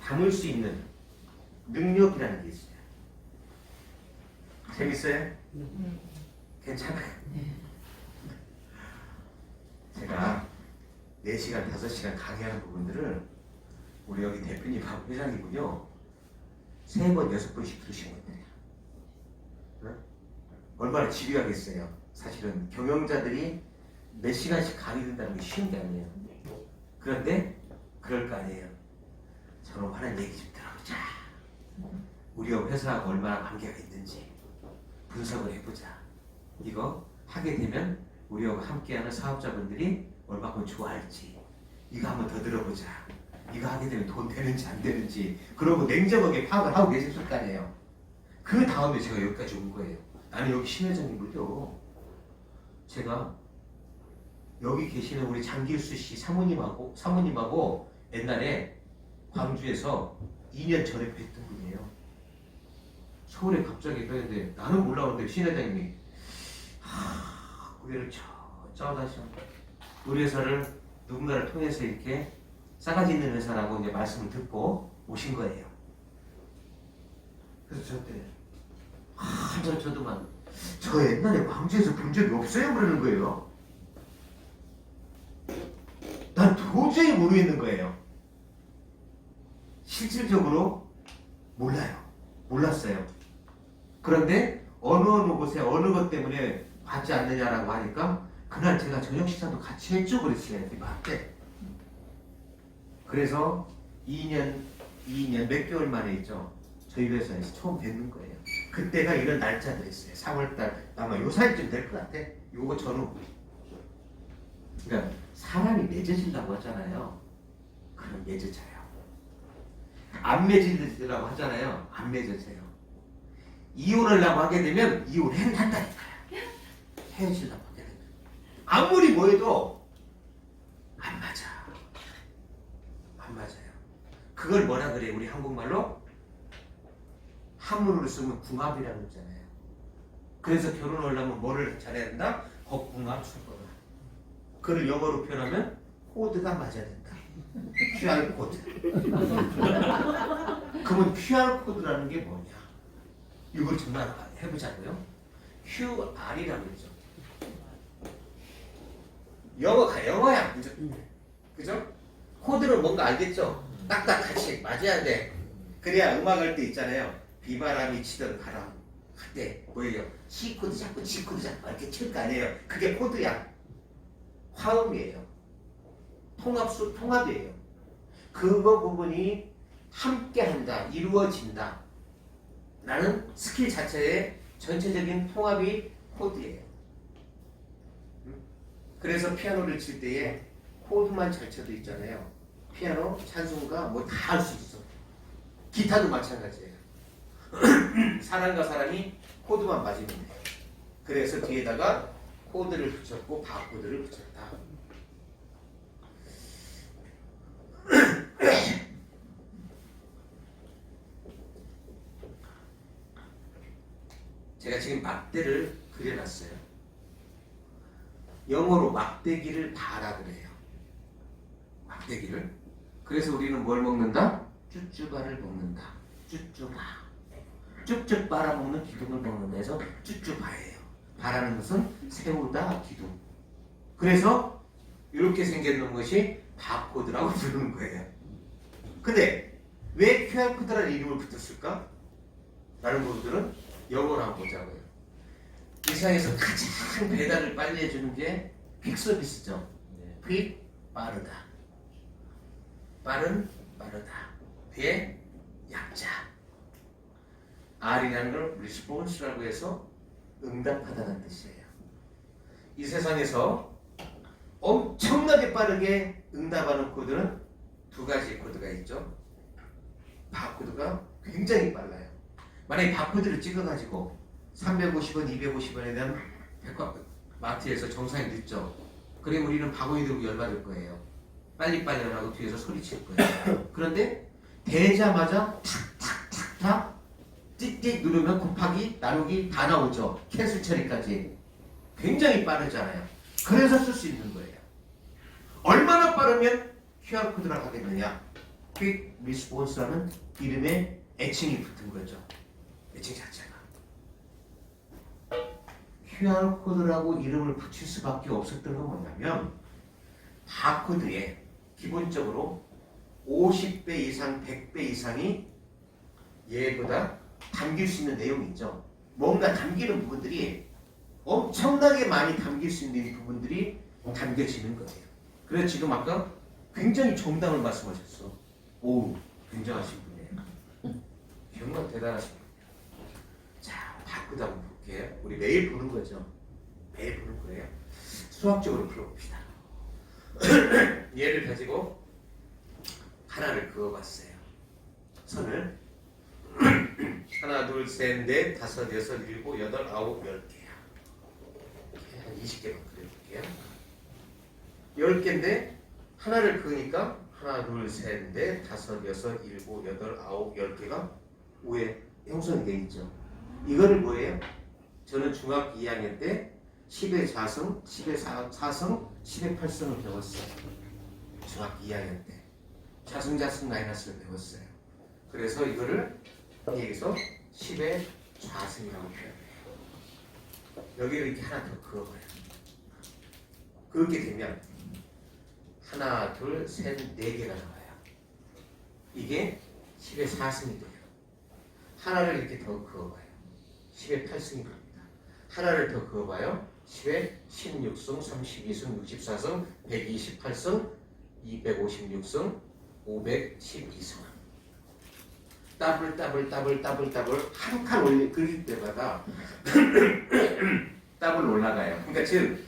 담을 수 있는 능력이라는 게 있어요. 재밌어요? 괜찮아요? 제가 4시간, 5시간 강의하는 부분들을 우리 여기 대표님하고 회장이군요. 3번, 6번씩 들으신 분들이에요. 네? 얼마나 지루하겠어요. 사실은 경영자들이 몇 시간씩 강의 듣는다는 게 쉬운 게 아니에요. 그런데 그럴 거 아니에요. 졸업하는 얘기 좀 들어보자. 우리하고 회사하고 얼마나 관계가 있는지 분석을 해보자. 이거 하게 되면 우리하고 함께하는 사업자분들이 얼마큼 좋아할지 이거 한번 더 들어보자. 이거 하게 되면 돈 되는지 안 되는지 그러고 냉정하게 파악을 하고 계셨을 거 아니에요. 그 다음에 제가 여기까지 온 거예요. 나는 여기 신 회장님을요. 제가 여기 계시는 우리 장길수 씨 사모님하고 옛날에 광주에서 2년 전에 뵀던 분이에요. 서울에 갑자기 뵀는데 나는 몰라오는데 신 회장님이 고개를 짜다셔. 우리 회사를 누군가를 통해서 이렇게 싸가지 있는 회사라고 이제 말씀을 듣고 오신 거예요. 그래서 저한테 저도만 저 옛날에 광주에서 본 적이 없어요 그러는 거예요. 난 도저히 모르겠는 거예요. 실질적으로 몰랐어요. 그런데 어느 곳에 어느 것 때문에 받지 않느냐라고 하니까 그날 제가 저녁 식사도 같이 했죠 그랬어요. 맞대. 그래서 2년 몇 개월 만에 있죠. 저희 회사에서 처음 뵙는 거예요. 그때가 이런 날짜들이었어요. 3월달 아마 요 사이쯤 될 것 같아. 요거 전후. 그러니까 사람이 맺어진다고 하잖아요. 그럼 맺어져요. 안 맺어지라고 하잖아요. 안 맺어져요. 이혼을 하고 하게 되면 이혼한다니까요. 헤어지려고 하게 되면 아무리 뭐 해도 안 맞아. 안 맞아요. 그걸 뭐라 그래? 우리 한국말로 한문으로 쓰면 궁합이라고 그러잖아요. 그래서 결혼을 하려면 뭐를 잘해야 된다? 겉궁합, 수궁합. 그걸 영어로 표현하면 코드가 맞아야 된다. QR 코드. 그러면 QR 코드라는 게 뭐냐? 이걸 정말 해보자고요. QR이라고 그러죠. 영어야. 그죠? 코드는 뭔가 알겠죠? 딱딱 같이 맞아야 돼. 그래야 음악할 때 있잖아요. 비바람이 치던 바람 할 때 뭐예요? C 코드 잡고 G 코드 잡고 이렇게 칠 거 아니에요. 그게 코드야. 화음이에요. 통합이에요. 그거 부분이 함께한다, 이루어진다. 라는 스킬 자체의 전체적인 통합이 코드예요. 그래서 피아노를 칠 때에 코드만 잘 쳐도 있잖아요. 피아노, 찬송가 뭐 다 할 수 있어. 기타도 마찬가지예요. 사람과 사람이 코드만 맞으면 돼요. 그래서 뒤에다가 코드를 붙였고 바코드를 붙였다. 제가 지금 막대를 그려놨어요. 영어로 막대기를 봐라 그래요. 막대기를. 그래서 우리는 뭘 먹는다? 쭈쭈바를 먹는다. 쭈쭈바. 쭉쭉 빨아먹는 기둥을 먹는다 해서 쭈쭈바예요. 바라는 것은 세우다 기둥. 그래서 이렇게 생겼는 것이 바코드라고 부르는 거예요. 근데 왜 QR코드라는 이름을 붙였을까? 다른 분들은 영어로 한번 보자고요. 이 세상에서 가장 배달을 빨리 해주는 게 퀵서비스죠. 퀵, 빠르다. 빠르다. 배, 약자. R이라는 걸 response라고 해서 응답하다는 뜻이에요. 이 세상에서 엄청나게 빠르게 응답하는 코드는 두 가지 코드가 있죠. 바코드가 굉장히 빨라요. 만약에 바코드를 찍어가지고 350원, 250원에 대한 마트에서 정상이 늦죠. 그럼 우리는 바구니 들고 열받을 거예요. 빨리빨리 하라고 뒤에서 소리칠 거예요. 그런데 대자마자 탁탁탁탁 띡띡 누르면 곱하기, 나누기 다 나오죠. 캔슬 처리까지. 굉장히 빠르잖아요. 그래서 쓸 수 있는 거예요. 얼마나 빠르면 QR코드라고 하겠느냐. Quick Response라는 이름에 애칭이 붙은 거죠. 애칭 자체가. QR코드라고 이름을 붙일 수밖에 없었던 건 뭐냐면 바코드에 기본적으로 50배 이상, 100배 이상이 얘보다 담길 수 있는 내용이 있죠. 뭔가 담기는 부분들이 엄청나게 많이 담길 수 있는 부분들이 담겨지는 거예요. 그래서 지금 아까 굉장히 정답을 말씀하셨어. 오, 굉장하신 분이에요. 정말 대단하신 분이에요. 자, 바꾸다 한번 볼게요. 우리 매일 보는 거죠. 매일 보는 거예요. 수학적으로 풀어봅시다. 얘를 가지고 하나를 그어봤어요. 선을 하나, 둘, 셋, 넷, 다섯, 여섯, 일곱, 여덟, 아홉, 10개야. 한 20개만 그려볼게요. 10개인데 하나를 그으니까 하나, 둘, 셋, 넷, 다섯, 여섯, 일곱, 여덟, 아홉, 10개가 위에 형성이 돼 있죠. 이거를 뭐예요? 저는 중학교 2학년 때 10의 4승, 10의 4승, 10의 8승을 배웠어요. 중학교 2학년 때. 자승자승 마이너스를 배웠어요. 그래서 이거를 여기서 10의 좌승이라고 표현해요. 여기를 이렇게 하나 더 그어봐요. 그렇게 되면 하나, 둘, 셋, 4개가 나와요. 이게 10의 4승이 돼요. 하나를 이렇게 더 그어봐요. 10의 8승이 됩니다. 하나를 더 그어봐요. 10의 16승, 32승, 64승, 128승, 256승, 512승. 더블 한 칸 그릴 때마다 더블 올라가요. 그러니까 즉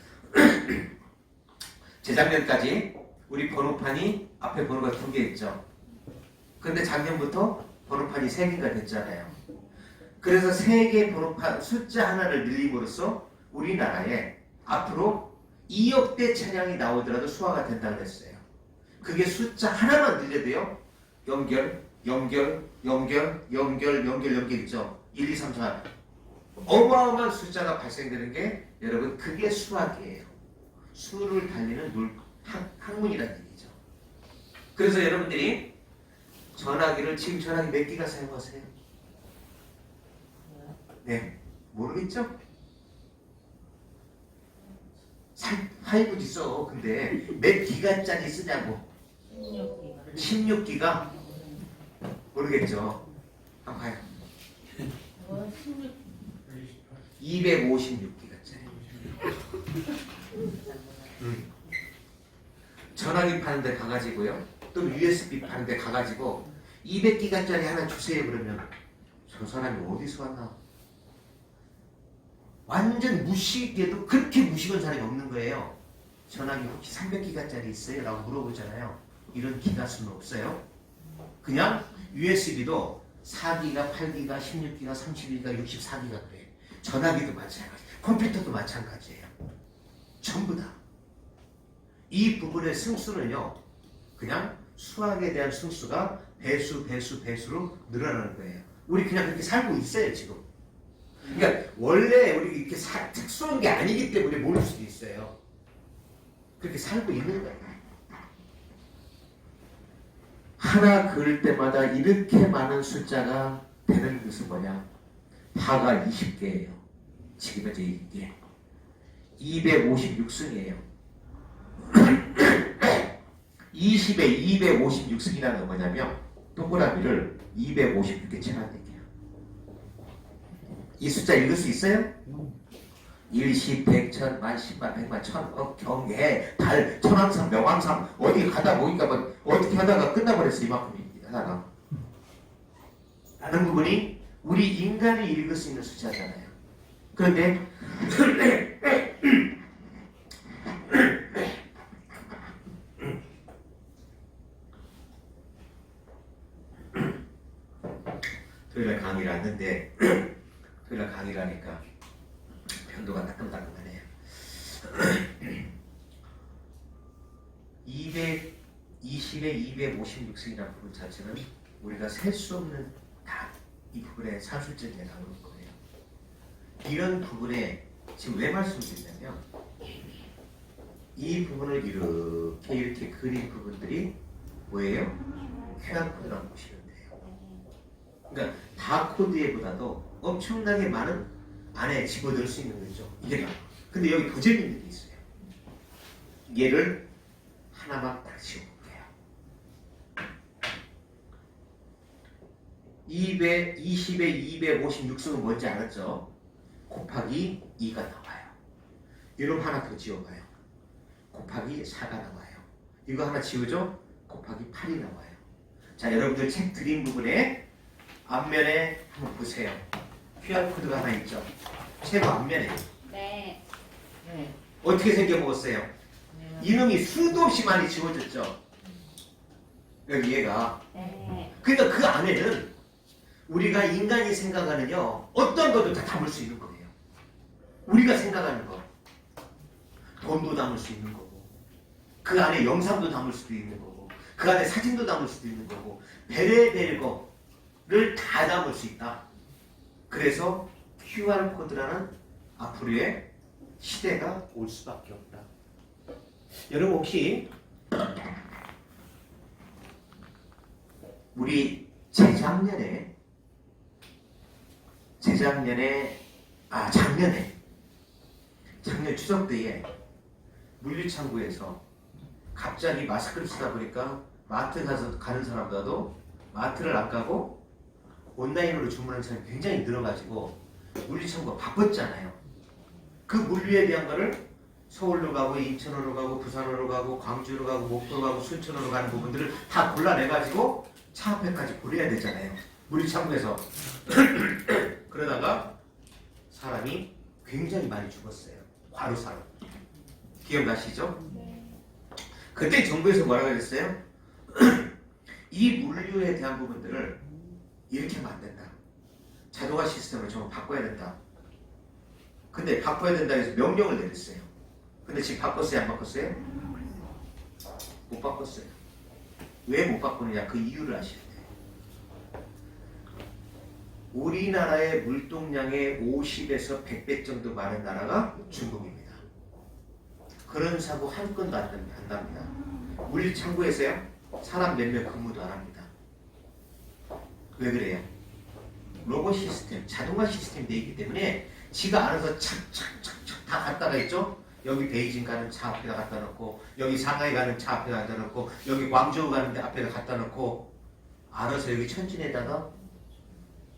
재작년까지 우리 번호판이 앞에 번호가 2개 있죠. 그런데 작년부터 번호판이 3개가 됐잖아요. 그래서 3개 번호판 숫자 하나를 늘림으로써 우리나라에 앞으로 2억 대 차량이 나오더라도 수화가 된다고 했어요. 그게 숫자 하나만 늘려도요. 연결 있죠. 1, 2, 3, 4 어마어마한 숫자가 발생되는 게 여러분 그게 수학이에요. 수를 달리는 학문이라는 얘기죠. 그래서 여러분들이 전화기를 지금 전화기 몇 기가 사용하세요? 네, 모르겠죠? 살고 있어. 근데 몇 기가짜리 쓰냐고? 16기가. 16기가? 모르겠죠? 한번 봐요. 16. 256기가짜리. 전화기 파는데 가가지고요. 또 USB 파는데 가가지고 200기가짜리 하나 주세요 그러면 저 사람이 어디서 왔나? 완전 무식해도 그렇게 무식한 사람이 없는 거예요. 전화기 혹시 300기가짜리 있어요? 라고 물어보잖아요. 이런 기가 수는 없어요. 그냥 USB도 4기가, 8기가, 16기가, 32기가, 64기가 그래요. 전화기도 마찬가지, 컴퓨터도 마찬가지예요. 전부 다. 이 부분의 승수는요. 그냥 수학에 대한 승수가 배수로 늘어나는 거예요. 우리 그냥 그렇게 살고 있어요 지금. 그러니까 원래 우리 이렇게 특수한 게 아니기 때문에 모를 수도 있어요. 그렇게 살고 있는 거예요. 하나 그을 때마다 이렇게 많은 숫자가 되는 것은 뭐냐? 파가 20개예요. 지금 현재 이게 256승이에요. 20에 256승이라는 건 뭐냐면 동그라미를 256개 채라는 얘기예요. 이 숫자 읽을 수 있어요? 1, 10, 100, 1000, 만, 10만, 100만, 1000억, 경해, 달, 천왕상, 명왕상 어디 가다 보니까 뭐 어떻게 하다가 끝나버렸어. 이만큼입니다. 하나가. 라는 부분이 우리 인간이 읽을 수 있는 숫자잖아요. 그런데 토요일날 강의를 하는데 토요일날 강의를 하니까 편도가 따끔따끔하네요. 220에 256승이라는 부분 자체는 우리가 셀 수 없는 다 이 부분에 사술적에 나오는 거예요. 이런 부분에 지금 왜 말씀드리냐면 이 부분을 이렇게 그린 부분들이 뭐예요? QR코드라고 보시면 돼요. 그러니까 바코드에보다도 엄청나게 많은 안에 집어넣을 수 있는 거죠. 이게 다. 근데 여기 더 재밌는 게 있어요. 얘를 하나만 딱 지워볼게요. 220에 256승은 뭔지 알았죠? 곱하기 2가 나와요. 이런 하나 더 지워봐요. 곱하기 4가 나와요. 이거 하나 지우죠? 곱하기 8이 나와요. 자, 여러분들 책 드린 부분에 앞면에 한번 보세요. QR코드가 하나 있죠. 최고 앞면에 네. 네. 어떻게 생겨먹었어요? 네. 이놈이 수도 없이 많이 지워졌죠. 여기 얘가. 네. 그러니까 그 안에는 우리가 인간이 생각하는요 어떤 것도 다 담을 수 있는 거예요. 우리가 생각하는 거 돈도 담을 수 있는 거고 그 안에 영상도 담을 수도 있는 거고 그 안에 사진도 담을 수도 있는 거고 별의별 거를 다 담을 수 있다. 그래서 QR코드라는 앞으로의 시대가 올 수밖에 없다. 여러분 혹시 우리 작년에 작년 추석 때에 물류창고에서 갑자기 마스크를 쓰다 보니까 마트 가서 가는 사람보다도 마트를 안 가고 온라인으로 주문하는 사람이 굉장히 늘어가지고 물류창고가 바빴잖아요. 그 물류에 대한 거를 서울로 가고 인천으로 가고 부산으로 가고 광주로 가고 목포로 가고 순천으로 가는 부분들을 다 골라내가지고 차 앞에까지 보내야 되잖아요. 물류창고에서. 그러다가 사람이 굉장히 많이 죽었어요. 과로사로. 기억나시죠? 그때 정부에서 뭐라고 했어요? 이 물류에 대한 부분들을 이렇게 하면 안 된다. 자동화 시스템을 좀 바꿔야 된다. 근데 바꿔야 된다 해서 명령을 내렸어요. 근데 지금 바꿨어요? 안 바꿨어요? 못 바꿨어요. 왜 못 바꾸느냐? 그 이유를 아셔야 돼요. 우리나라의 물동량의 50에서 100배 정도 많은 나라가 중국입니다. 그런 사고 한 건도 안 납니다. 물류창고에서요 사람 몇 명 근무도 안 합니다. 왜 그래요? 로봇 시스템, 자동화 시스템이 되어 있기 때문에 지가 알아서 착착착착 다 갖다가 있죠. 여기 베이징 가는 차 앞에다 갖다 놓고 여기 상하이 가는 차 앞에다 갖다 놓고 여기 광저우 가는 데 앞에다 갖다 놓고 알아서 여기 천진에다가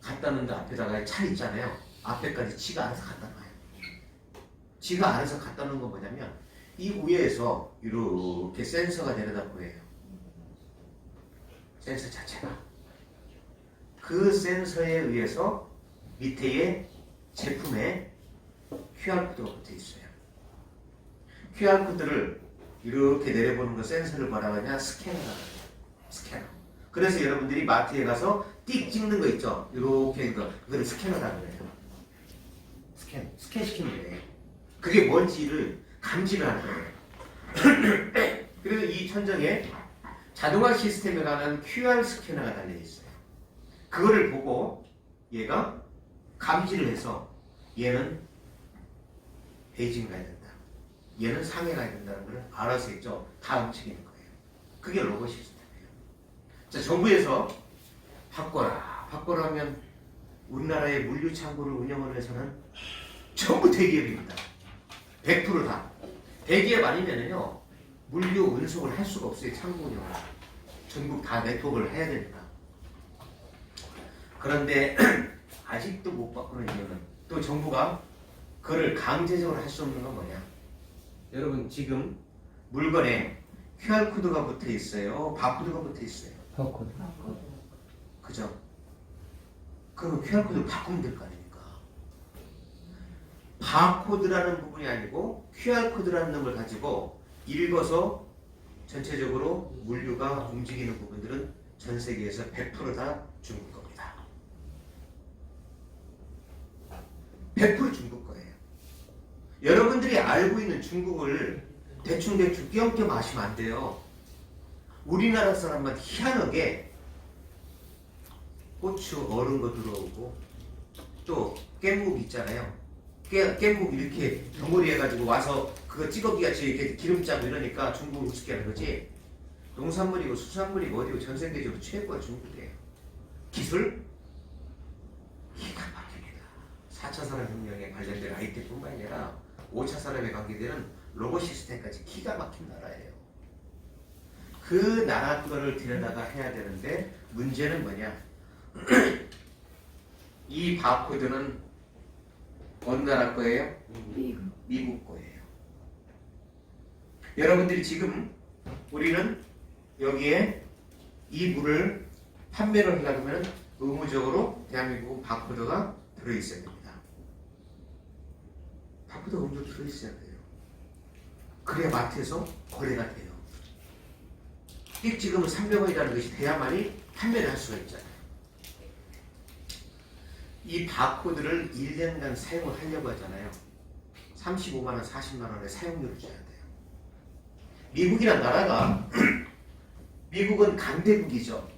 갖다 놓은 데 앞에다가 차 있잖아요. 앞에까지 지가 알아서 갖다 놔요. 지가 알아서 갖다 놓은 건 뭐냐면 이 위에서 이렇게 센서가 내려다 보여요. 센서 자체가. 그 센서에 의해서 밑에 제품에 QR코드가 붙어 있어요. QR코드를 이렇게 내려보는 거 센서를 뭐라고 하냐? 스캐너라고 해요. 스캐너. 그래서 여러분들이 마트에 가서 띡 찍는 거 있죠? 이렇게 그거를 스캐너라고 해요. 스캔 시키는 거예요. 그게 뭔지를 감지를 하는 거예요. 그래서 이 천정에 자동화 시스템에 관한 QR 스캐너가 달려 있어요. 그거를 보고 얘가 감지를 해서 얘는 베이징 가야 된다. 얘는 상해 가야 된다는 걸 알아서 있죠. 다 움직이는 거예요. 그게 로봇 시스템이에요. 자, 정부에서 바꿔라 하면 우리나라의 물류 창고를 운영을 해서는 전부 대기업입니다. 100% 다. 대기업 아니면은요 물류 운송을 할 수가 없어요. 창고 운영을. 전국 다 네트워크를 해야 되니까. 그런데 아직도 못 바꾸는 이유는 또 정부가 그걸 강제적으로 할 수 없는 건 뭐냐? 여러분 지금 물건에 QR코드가 붙어 있어요. 바코드가 붙어 있어요. 바코드. 그죠? 그럼 QR코드를 바꾸면 될 거 아닙니까? 바코드라는 부분이 아니고 QR코드라는 걸 가지고 읽어서 전체적으로 물류가 움직이는 부분들은 전 세계에서 100% 다 중국 겁니다. 100% 중국 거예요. 여러분들이 알고 있는 중국을 대충대충 띄엄띄엄 아시면 안 돼요. 우리나라 사람만 희한하게 고추 얼은 거 들어오고 또 깻묵 있잖아요. 깻묵 이렇게 덩어리 해가지고 와서 그거 찌꺼기같이 이렇게 기름 짜고 이러니까 중국을 우습게 하는 거지. 농산물이고 수산물이고 어디고 전 세계적으로 최고가 중국이에요. 기술 기가 막힙니다. 4차 산업혁명에 관련된 IT뿐만 아니라 5차 산업에 관계되는 로봇 시스템까지 기가 막힌 나라예요. 그 나라 거를 들여다가 해야 되는데 문제는 뭐냐? 이 바코드는 어느 나라 거예요? 미국 거예요. 여러분들이 지금 우리는 여기에 이 물을 판매를 하려면 의무적으로 대한민국은 바코드가 들어있어야 됩니다. 바코드가 의무적으로 들어있어야 돼요. 그래야 마트에서 거래가 돼요. 찍으면 300원이라는 것이 돼야만이 판매를 할 수가 있잖아요. 이 바코드를 1년간 사용을 하려고 하잖아요. 35만원, 40만원의 사용료를 줘야 돼요. 미국이란 나라가 미국은 강대국이죠.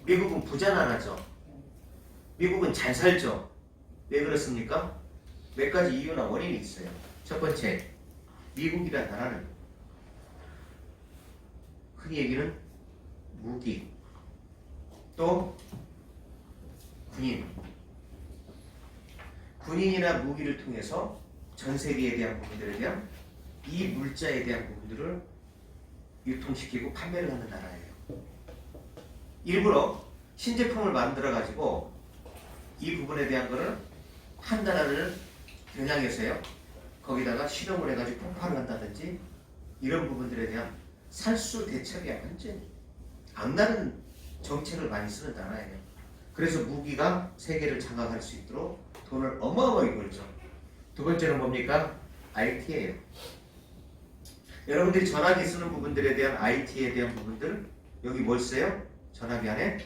미국은 부자 나라죠. 미국은 잘 살죠. 왜 그렇습니까? 몇 가지 이유나 원인이 있어요. 첫 번째, 미국이란 나라는 흔히 얘기는 무기, 또 군인이나 무기를 통해서 전 세계에 대한 부분들에 대한 이 물자에 대한 부분들을 유통시키고 판매를 하는 나라예요. 일부러 신제품을 만들어 가지고 이 부분에 대한 거를 한 나라를 겨냥해서요, 거기다가 실험을 해가지고 폭발을 한다든지 이런 부분들에 대한 살수 대책에 완전히 악랄한 정책을 많이 쓰는 나라예요. 그래서 무기가 세계를 장악할 수 있도록 돈을 어마어마하게 벌죠. 두 번째는 뭡니까? IT예요. 여러분들이 전화기 쓰는 부분들에 대한 IT에 대한 부분들, 여기 뭘 써요? 전화기 안에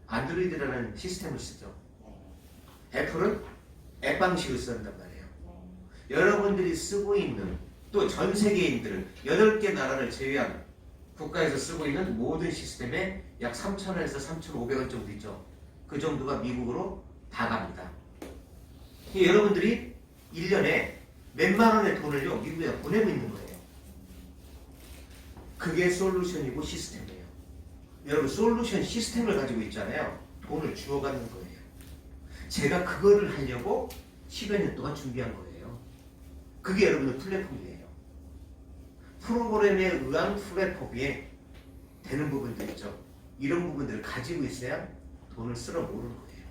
안드로이드라는 시스템을 쓰죠. 애플은 앱 방식을 쓴단 말이에요. 여러분들이 쓰고 있는, 또 전 세계인들은 8개 나라를 제외한 국가에서 쓰고 있는 모든 시스템에 약 3,000원에서 3,500원 정도 있죠. 그 정도가 미국으로 다 갑니다. 여러분들이 1년에 몇만 원의 돈을요, 미국에 보내고 있는 거예요. 그게 솔루션이고 시스템이에요. 여러분, 솔루션 시스템을 가지고 있잖아요. 돈을 주워가는 거예요. 제가 그거를 하려고 10여 년 동안 준비한 거예요. 그게 여러분의 플랫폼이에요. 프로그램에 의한 플랫폼에 되는 부분도 있죠. 이런 부분들을 가지고 있어야 돈을 쓸어 모으는 거예요.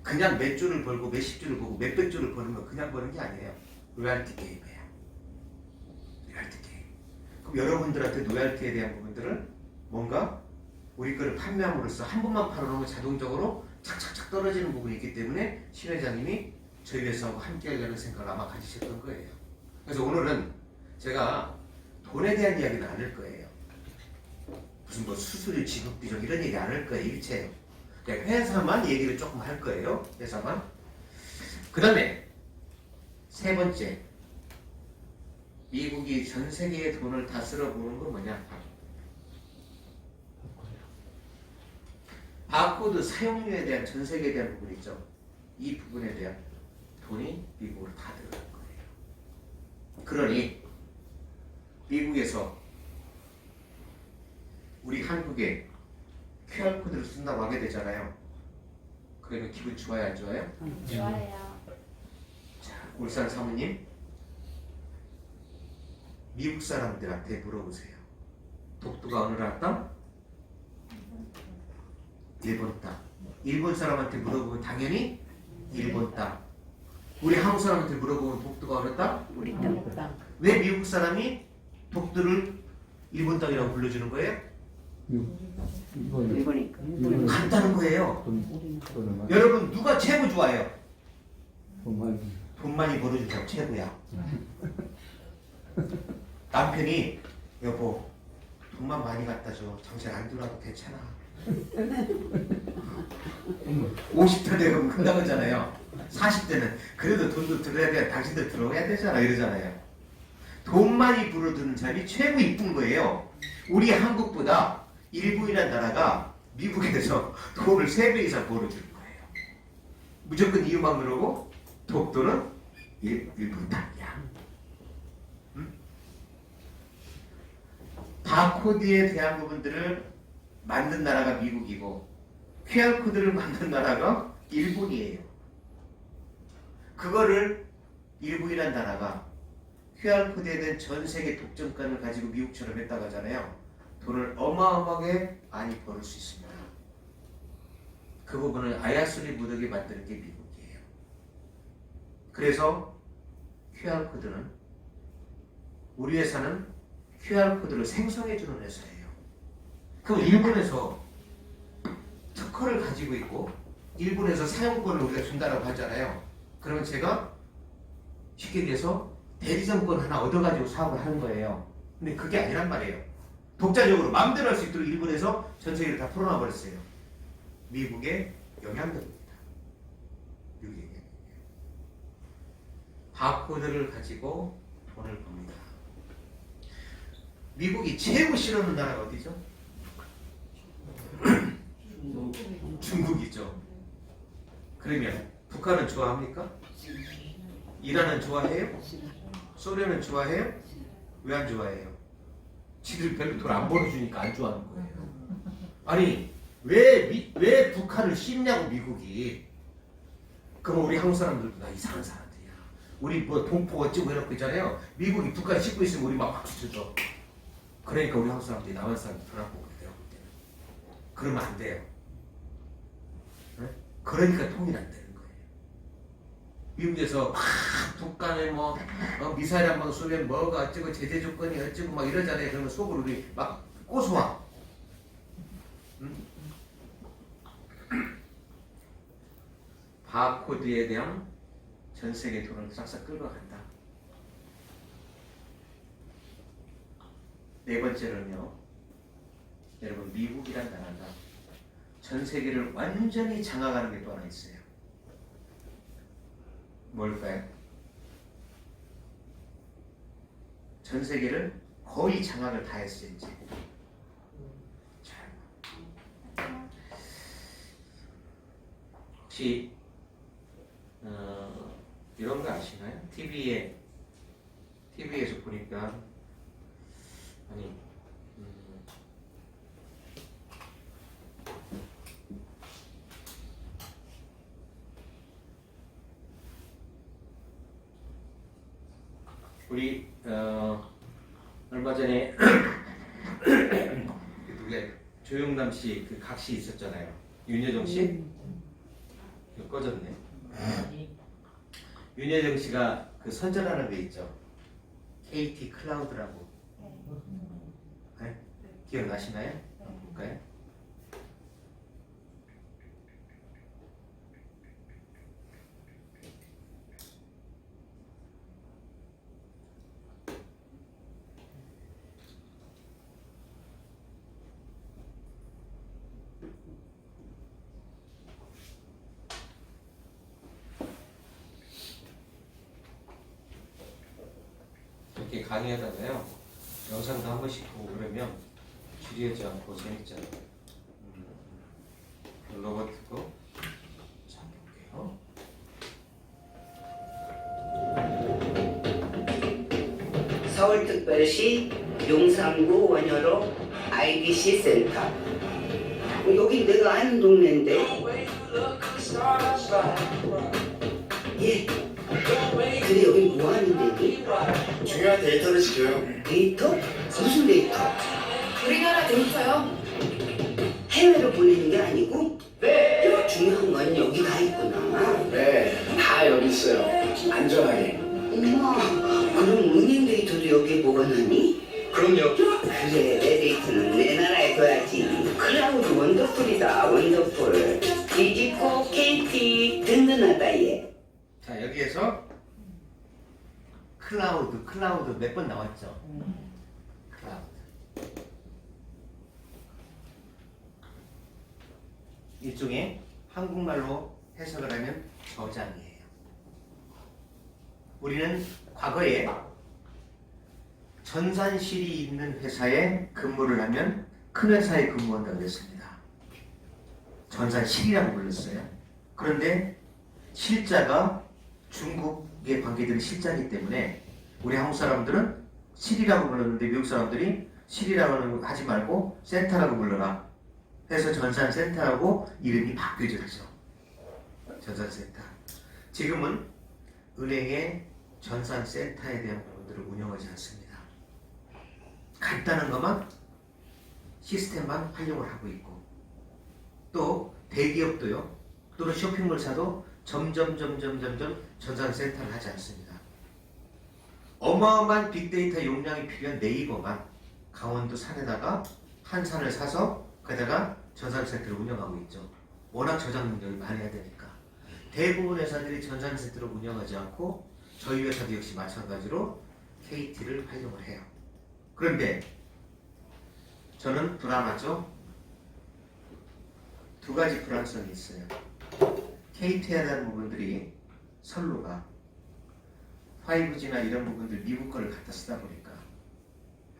그냥 몇 줄을 벌고 몇십 줄을 보고 몇백 줄을 버는 건 그냥 버는 게 아니에요. 로얄티 게임이에요. 로얄티 게임. 그럼 여러분들한테 로얄티에 대한 부분들을 뭔가 우리 거를 판매함으로써 한 번만 팔아놓으면 자동적으로 착착착 떨어지는 부분이 있기 때문에 신 회장님이 저희 회사하고 함께 하려는 생각을 아마 가지셨던 거예요. 그래서 오늘은 제가 돈에 대한 이야기는 안 할 거예요. 무슨 뭐 수수료 지급 비용 이런 얘기 안 할 거예요. 일체요. 그냥 회사만 얘기를 조금 할 거예요. 회사만. 그 다음에 세 번째, 미국이 전 세계의 돈을 다 쓸어보는 건 뭐냐? 바코드 사용료에 대한 전 세계에 대한 부분 있죠. 이 부분에 대한 돈이 미국으로 다 들어갈 거예요. 그러니 미국에서 우리 한국에 QR코드를 쓴다고 하게 되잖아요. 그러면 기분 좋아요, 안 좋아요? 좋아요. 자, 울산 사모님, 미국 사람들한테 물어보세요. 독도가 어느 나라 땅? 일본 땅. 일본 사람한테 물어보면 당연히 일본 땅. 우리 한국 사람한테 물어보면 독도가 어느 땅? 우리 땅. 왜 미국 사람이 독도를 일본 땅이라고 불러주는 거예요? 일본이니까. 간단한 거예요. 여러분, 누가 최고 좋아해요? 돈 많이 벌어준 사람 최고야. 남편이 여보 돈만 많이 갖다 줘. 당신 안 들어와도 괜찮아. 50대 되면 끝나가잖아요. 40대는 그래도 돈도 들어야 돼. 당신들 들어야 되잖아. 이러잖아요. 돈 많이 벌어주는 사람이 최고 이쁜 거예요. 우리 한국보다 일본이라는 나라가 미국에서 돈을 3배 이상 벌어주는 거예요. 무조건 이유만 그러고 독도는 일본 땅이야. 바코드에 대한 부분들을 만든 나라가 미국이고 QR코드를 만든 나라가 일본이에요. 그거를 일본이라는 나라가 QR코드에 대한 전 세계 독점권을 가지고 미국처럼 했다고 하잖아요. 돈을 어마어마하게 많이 벌을 수 있습니다. 그 부분을 아야솔리 무더기 만드는 게 미국이에요. 그래서 QR코드는 우리 회사는 QR코드를 생성해주는 회사예요. 그럼 일본에서 특허를 가지고 있고 일본에서 사용권을 우리가 준다라고 하잖아요. 그러면 제가 쉽게 얘기해서 대리점권 하나 얻어가지고 사업을 하는 거예요. 근데 그게 아니란 말이에요. 독자적으로 마음대로 할 수 있도록 일본에서 전 세계를 다 풀어놔 버렸어요. 미국의 영향력입니다. 미국의 영향력. 바코드를 가지고 돈을 법니다. 미국이 최고 싫어하는 나라가 어디죠? 중국이죠. 그러면 북한은 좋아합니까? 이란은 좋아해요? 소련은 좋아해요? 왜 안 좋아해요? 지들 별로 돈 안 벌어주니까 안 좋아하는 거예요. 아니 왜 북한을 씹냐고 미국이. 그럼 우리 한국 사람들도 나 이상한 사람들이야. 우리 뭐 동포 어쩌고 이렇게 있잖아요. 미국이 북한 씹고 있으면 우리 막 박수 쳐줘. 그러니까 우리 한국 사람들이 남한 사람들 돈 안 보고 그래요. 그러면 안 돼요. 네? 그러니까 통일 안 되는 거예요. 미국에서 막 북한에 뭐 미사일 한 방 쏘면 뭐가 어쩌고 제재 조건이 어쩌고 막 이러잖아요. 그러면 속으로 우리 막 고소와. 바코드에 대한 전 세계 돈을 싹싹 끌고 간다. 네 번째로는요. 여러분 미국이란 나라가 전 세계를 완전히 장악하는 게 또 하나 있어요. 뭘까요? 전 세계를 거의 장악을 다 했어요 이제. 혹시 이런 거 아시나요? TV에서 보니까 아니 우리 얼마 전에 누가 조영남 씨 그 각시 있었잖아요. 윤여정 씨 이거 꺼졌네. 윤여정 씨가 그 선전하는 데 있죠. KT 클라우드라고. 네? 기억나시나요? 볼까요? 이렇게 강의하다가요 영상도 한 번씩 보고 그러면 지루하지 않고 재밌잖아요. 로봇고 자 볼게요. 서울특별시 용산구 원효로 IDC 센터. 여기 내가 아는 동네인데. 예. 근데 여기 뭐 하는 데니? 중요한 데이터를 지켜요. 데이터? 무슨 데이터? 우리나라 데이터요. 해외로 보내는 게 아니고? 네. 중요한 건 여기 가 있구나. 네, 다 여기 있어요. 안전하게. 엄마, 그럼 은행 데이터도 여기에 보관하니? 그럼요. 그래, 내 데이터는 내 나라에 둬야지. 클라우드 원더풀이다, 원더풀. 디지코, KT, 든든하다, 얘. 자 여기에서 클라우드 몇 번 나왔죠? 클라우드. 일종의 한국말로 해석을 하면 저장이에요. 우리는 과거에 전산실이 있는 회사에 근무를 하면 큰 회사에 근무한다고 했습니다. 전산실이라고 불렀어요. 그런데 실자가 중국의 관계들이 실자이기 때문에 우리 한국 사람들은 실이라고 불렀는데 미국 사람들이 실이라고 하지 말고 센터라고 불러라 해서 전산센터라고 이름이 바뀌어졌죠. 전산센터. 지금은 은행의 전산센터에 대한 부분들을 운영하지 않습니다. 간단한 것만 시스템만 활용을 하고 있고 또 대기업도요 또는 쇼핑몰사도 점점 전산센터를 하지 않습니다. 어마어마한 빅데이터 용량이 필요한 네이버만 강원도 산에다가 한 산을 사서 거기다가 전산센터를 운영하고 있죠. 워낙 저장 능력이 많이 해야 되니까. 대부분 회사들이 전산센터를 운영하지 않고 저희 회사도 역시 마찬가지로 KT를 활용을 해요. 그런데 저는 불안하죠. 두 가지 불안성이 있어요. KT에 대한 부분들이 선로가 5G나 이런 부분들 미국 거를 갖다 쓰다 보니까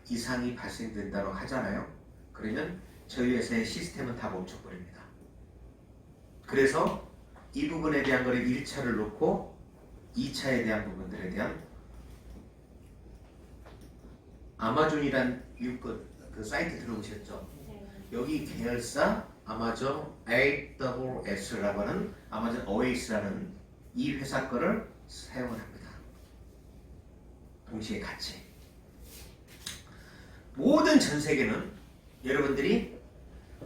이상이 발생된다고 하잖아요. 그러면 저희 회사의 시스템은 다 멈춰버립니다. 그래서 이 부분에 대한 거를 1차를 놓고 2차에 대한 부분들에 대한 아마존이란 그 사이트 들어보셨죠? 여기 계열사 아마존 AWS라고 하는 아마존 OS라는 이 회사 거를 사용을 합니다. 동시에 같이. 모든 전 세계는 여러분들이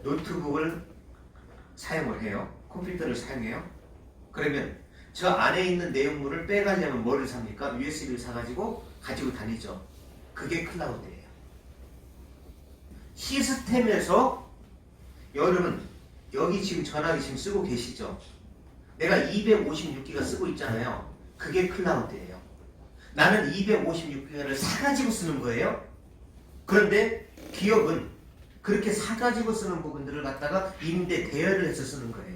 노트북을 사용을 해요. 컴퓨터를 사용해요. 그러면 저 안에 있는 내용물을 빼가려면 뭐를 삽니까? USB를 사가지고 가지고 다니죠. 그게 클라우드예요. 시스템에서 여러분 여기 지금 전화기 지금 쓰고 계시죠? 내가 256기가 쓰고 있잖아요. 그게 클라우드예요. 나는 256기가를 사가지고 쓰는 거예요. 그런데 기업은 그렇게 사가지고 쓰는 부분들을 갖다가 임대 대여를 해서 쓰는 거예요.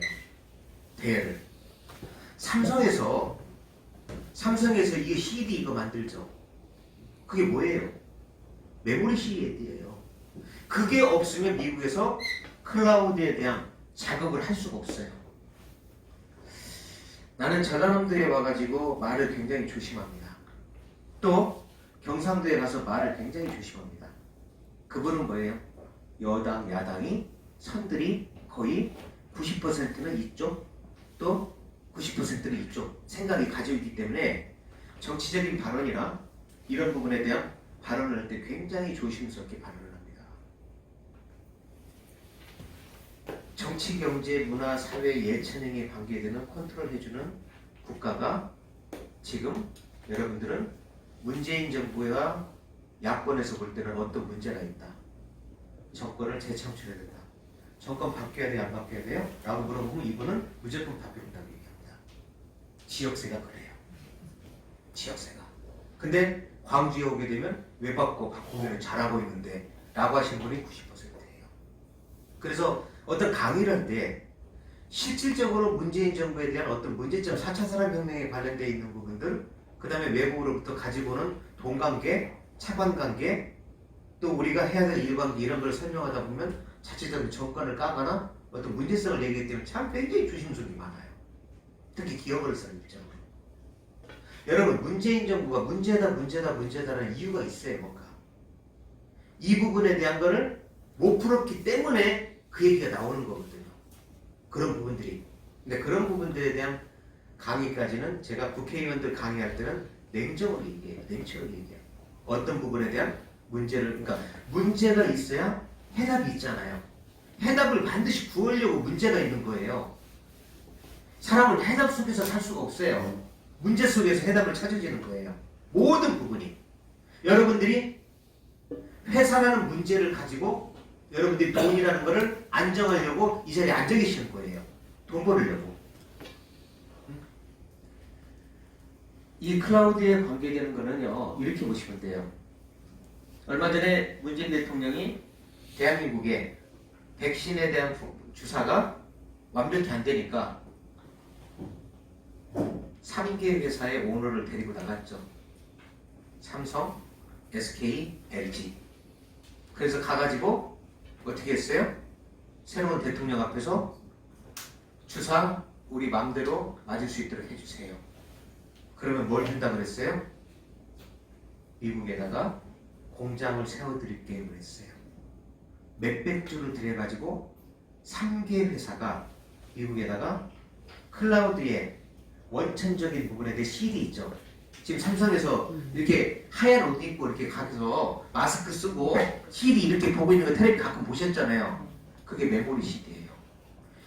대여를. 삼성에서 이게 CD 이거 만들죠. 그게 뭐예요? 메모리 CD예요. 그게 없으면 미국에서 클라우드에 대한 작업을 할 수가 없어요. 나는 전라남도에 와가지고 말을 굉장히 조심합니다. 또 경상도에 가서 말을 굉장히 조심합니다. 그분은 뭐예요? 여당, 야당이 선들이 거의 90%는 이쪽, 또 90%는 이쪽 생각이 가지고 있기 때문에 정치적인 발언이나 이런 부분에 대한 발언을 할 때 굉장히 조심스럽게 발언을 합니다. 정치, 경제, 문화, 사회, 예체능에 관계되는 컨트롤해주는 국가가 지금 여러분들은 문재인 정부와 야권에서 볼 때는 어떤 문제가 있다. 정권을 재창출해야 된다. 정권 바뀌어야 돼요? 안 바뀌어야 돼요? 라고 물어보면 이분은 무조건 바뀌어야 된다고 얘기합니다. 지역세가 그래요. 지역세가. 근데 광주에 오게 되면 왜 바꾸면 잘하고 있는데 라고 하신 분이 90%예요. 그래서 어떤 강의를 할 때 실질적으로 문재인 정부에 대한 어떤 문제점, 4차 산업혁명에 관련되어 있는 부분들, 그 다음에 외부로부터 가지고 오는 돈관계, 차관관계, 또 우리가 해야 될 일관계 이런 걸 설명하다 보면 자칫하면 정권을 까거나 어떤 문제성을 얘기하기 때문에 참 굉장히 조심스럽게 많아요. 특히 기업으로서 입장으로. 여러분 문재인 정부가 문제다라는 이유가 있어요. 뭔가 이 부분에 대한 거를 못 풀었기 때문에 그 얘기가 나오는 거거든요. 그런 부분들이. 근데 그런 부분들에 대한 강의까지는 제가 국회의원들 강의할 때는 냉정으로 얘기해요. 냉정으로 얘기해요. 어떤 부분에 대한 그러니까 문제가 있어야 해답이 있잖아요. 해답을 반드시 구하려고 문제가 있는 거예요. 사람은 해답 속에서 살 수가 없어요. 문제 속에서 해답을 찾아지는 거예요. 모든 부분이. 여러분들이 회사라는 문제를 가지고 여러분들이 돈이라는 거를 안정하려고 이 자리에 앉아 계시는 거예요. 돈 벌으려고. 이 클라우드에 관계되는 거는요, 이렇게 보시면 돼요. 얼마 전에 문재인 대통령이 대한민국에 백신에 대한 주사가 완벽히 안 되니까 3개 회사의 오너를 데리고 나갔죠. 삼성, SK, LG. 그래서 가가지고 어떻게 했어요? 새로운 대통령 앞에서 주사 우리 마음대로 맞을 수 있도록 해주세요. 그러면 뭘 준다고 그랬어요? 미국에다가 공장을 세워드릴게요 그랬어요. 몇백 조를 들여가지고 3개 회사가 미국에다가 클라우드에 원천적인 부분에 대해 CD 있죠. 지금 삼성에서 이렇게 하얀 옷 입고 이렇게 가서 마스크 쓰고 CD 이렇게 보고 있는 거 텔레비 가끔 보셨잖아요. 그게 메모리 CD예요.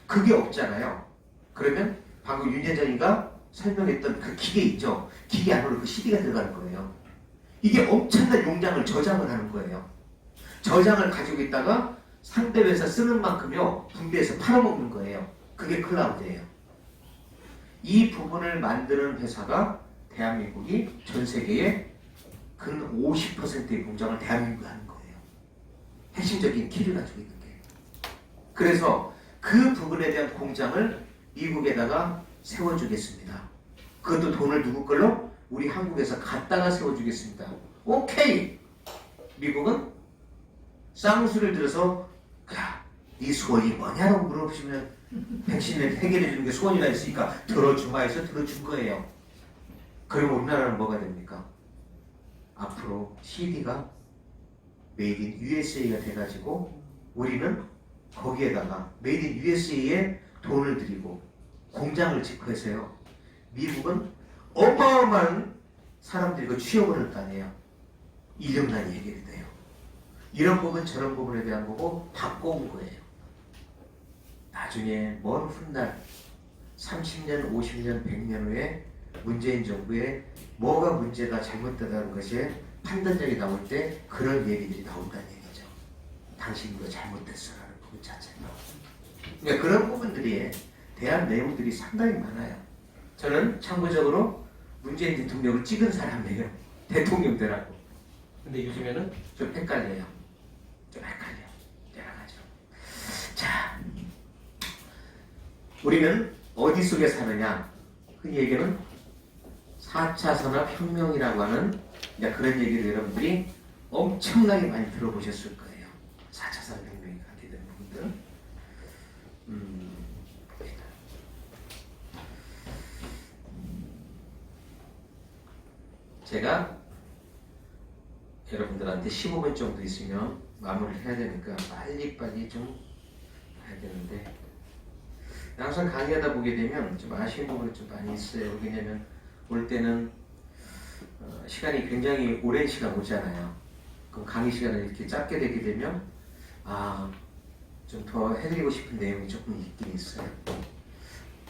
그게 없잖아요. 그러면 방금 윤 회장이가 설명했던 그 기계 있죠. 기계 안으로 그 CD가 들어가는 거예요. 이게 엄청난 용량을 저장을 하는 거예요. 저장을 가지고 있다가 상대 회사 쓰는 만큼요 분배해서 팔아먹는 거예요. 그게 클라우드예요. 이 부분을 만드는 회사가 대한민국이 전 세계의 근 50%의 공장을 대한민국에 하는 거예요. 핵심적인 키를 가지고 있는 게. 그래서 그 부분에 대한 공장을 미국에다가 세워주겠습니다. 그것도 돈을 누구 걸로? 우리 한국에서 갖다가 세워주겠습니다. 오케이! 미국은 쌍수를 들어서 야, 네 소원이 뭐냐라고 물어보시면 백신을 해결해 주는 게 소원이라 했으니까 들어주마 해서 들어준 거예요. 그럼 우리나라는 뭐가 됩니까? 앞으로 CD가 메이드 인 USA가 돼가지고 우리는 거기에다가 메이드 인 USA에 돈을 들이고 공장을 짓고 해서요. 미국은 어마어마한 사람들이 그 취업을 할 거 아니에요. 인력난이 해결이 돼요. 이런 부분 저런 부분에 대한 거고 바꿔온 거예요. 나중에 먼 훗날 30년, 50년, 100년 후에 문재인 정부에 뭐가 문제가 잘못되다는 것이 판단력이 나올 때 그런 얘기들이 나온다는 얘기죠. 당신 이거 잘못됐어라는 부분 자체가. 그러니까 그런 부분들이 대한 내용들이 상당히 많아요. 저는 참고적으로 문재인 대통령을 찍은 사람이에요. 대통령 되라고. 근데 요즘에는 좀 헷갈려요. 여러 가지로. 자, 우리는 어디 속에 사느냐? 흔히 얘기는 4차 산업혁명이라고 하는 그런 얘기를 여러분들이 엄청나게 많이 들어보셨을 거예요. 4차 산업혁명이 갖게 되는 부분들. 제가 여러분들한테 15분 정도 있으면 마무리를 해야 되니까 빨리빨리 좀 해야 되는데 항상 강의하다 보게 되면 좀 아쉬운 부분이 좀 많이 있어요. 왜냐면 올 때는 시간이 굉장히 오랜 시간 오잖아요. 그럼 강의 시간을 이렇게 짧게 되게 되면 좀 더 해드리고 싶은 내용이 조금 있긴 있어요.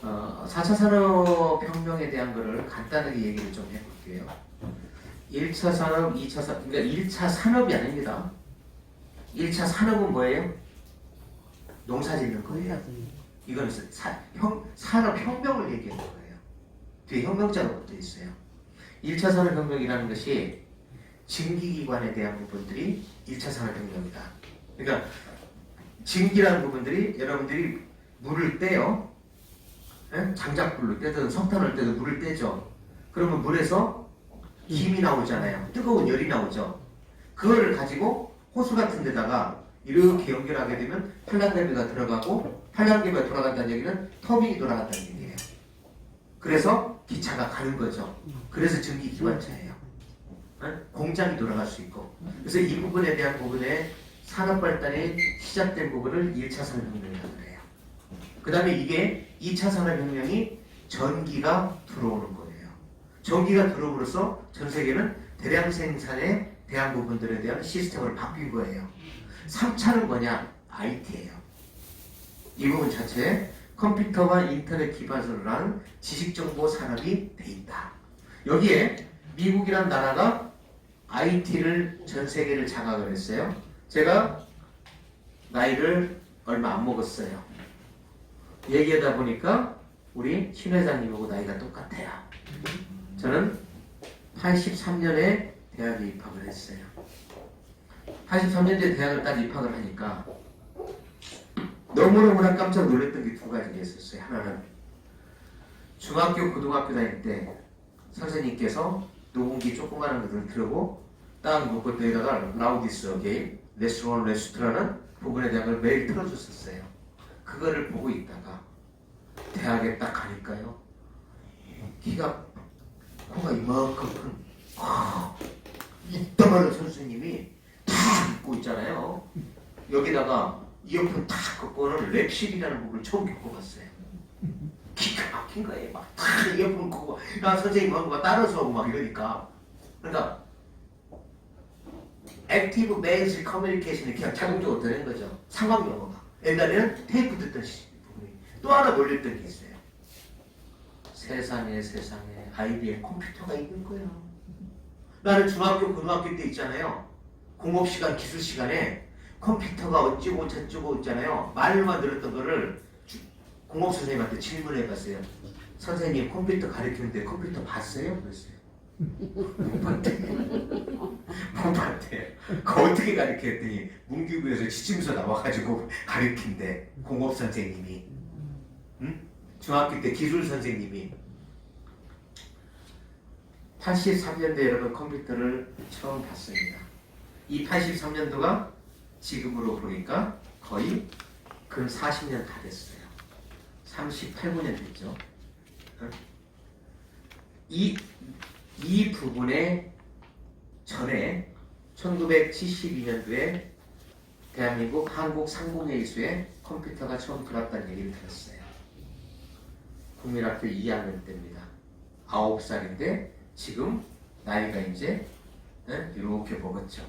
4차 산업혁명에 대한 거를 간단하게 얘기를 좀 해볼게요. 1차 산업, 2차 산업, 그러니까 1차 산업이 아닙니다. 1차 산업은 뭐예요? 농사 짓는 거예요. 이거는 산업혁명을 얘기하는 거예요. 뒤에 혁명자가 붙어 있어요. 1차 산업혁명이라는 것이 증기기관에 대한 부분들이 1차 산업혁명이다. 그러니까 증기라는 부분들이 여러분들이 물을 떼요. 장작불로 떼든 석탄을 떼든 물을 떼죠. 그러면 물에서 김이 나오잖아요. 뜨거운 열이 나오죠. 그거를 가지고 호수 같은 데다가 이렇게 연결하게 되면 팔랑개비가 들어가고 팔랑개비가 돌아간다는 얘기는 터빈이 돌아간다는 얘기예요. 그래서 기차가 가는 거죠. 그래서 전기기관차예요. 공장이 돌아갈 수 있고. 그래서 이 부분에 대한 부분에 산업발달이 시작된 부분을 1차 산업혁명이라고 그래요. 그 다음에 이게 2차 산업혁명이 전기가 들어오는 거예요. 전기가 들어오면서 전 세계는 대량 생산에 대한 부분들에 대한 시스템을 바뀐 거예요. 3차는 뭐냐? IT예요. 이 부분 자체에 컴퓨터와 인터넷 기반으로 한 지식정보 산업이 돼 있다. 여기에 미국이란 나라가 IT를 전 세계를 장악을 했어요. 제가 나이를 얼마 안 먹었어요. 얘기하다 보니까 우리 신 회장님하고 나이가 똑같아요. 저는 83년에 대학에 입학을 했어요. 83년도에 대학을 딱 입학을 하니까 너무너무나 깜짝 놀랐던 게 두 가지가 있었어요. 하나는 중학교, 고등학교 다닐 때 선생님께서 녹음기 조그마한 것들을 들고 딱 놓고 때에다가 라우디스 어게인, 레스원 레스트라는 부분에 대한 걸 매일 틀어줬었어요. 그거를 보고 있다가 대학에 딱 가니까요. 키가 코가 이만큼 큰 이따만한 선생님이 탁 입고 있잖아요. 여기다가 이어폰 탁 꽂고는 랩실이라는 부분을 처음 겪어봤어요. 기가 막힌 거예요. 막 탁 이어폰 꽂고 선생님 하고 막 따라서 하고 막 이러니까. 그러니까 액티브 베이스 커뮤니케이션이 그냥 자동적으로 되는 거죠. 상황 영어가. 옛날에는 테이프 듣던 부분이 또 하나 놀렸던 게 있어요. 세상에 아이디에 컴퓨터가 있는 거야. 나는 중학교, 고등학교 때 있잖아요. 공업 시간, 기술 시간에 컴퓨터가 어찌고 저찌고 있잖아요. 말로만 들었던 거를 공업 선생님한테 질문해봤어요. 선생님 컴퓨터 가르치는데 컴퓨터 봤어요? 그랬어요. 못 봤대요. 못 봤대요. 그거 어떻게 가르쳐 했더니 문기부에서 지침서 나와가지고 가르친대. 공업 선생님이. 응? 중학교 때 기술 선생님이. 83년도에 여러분 컴퓨터를 처음 봤습니다. 이 83년도가 지금으로 보니까 거의 근 40년 다 됐어요. 38년 됐죠. 이 부분에 전에 1972년도에 대한민국 한국상공회의소에 컴퓨터가 처음 들어왔다는 얘기를 들었어요. 국민학교 2학년 때입니다. 9살인데 지금 나이가 이제 이렇게 먹었죠.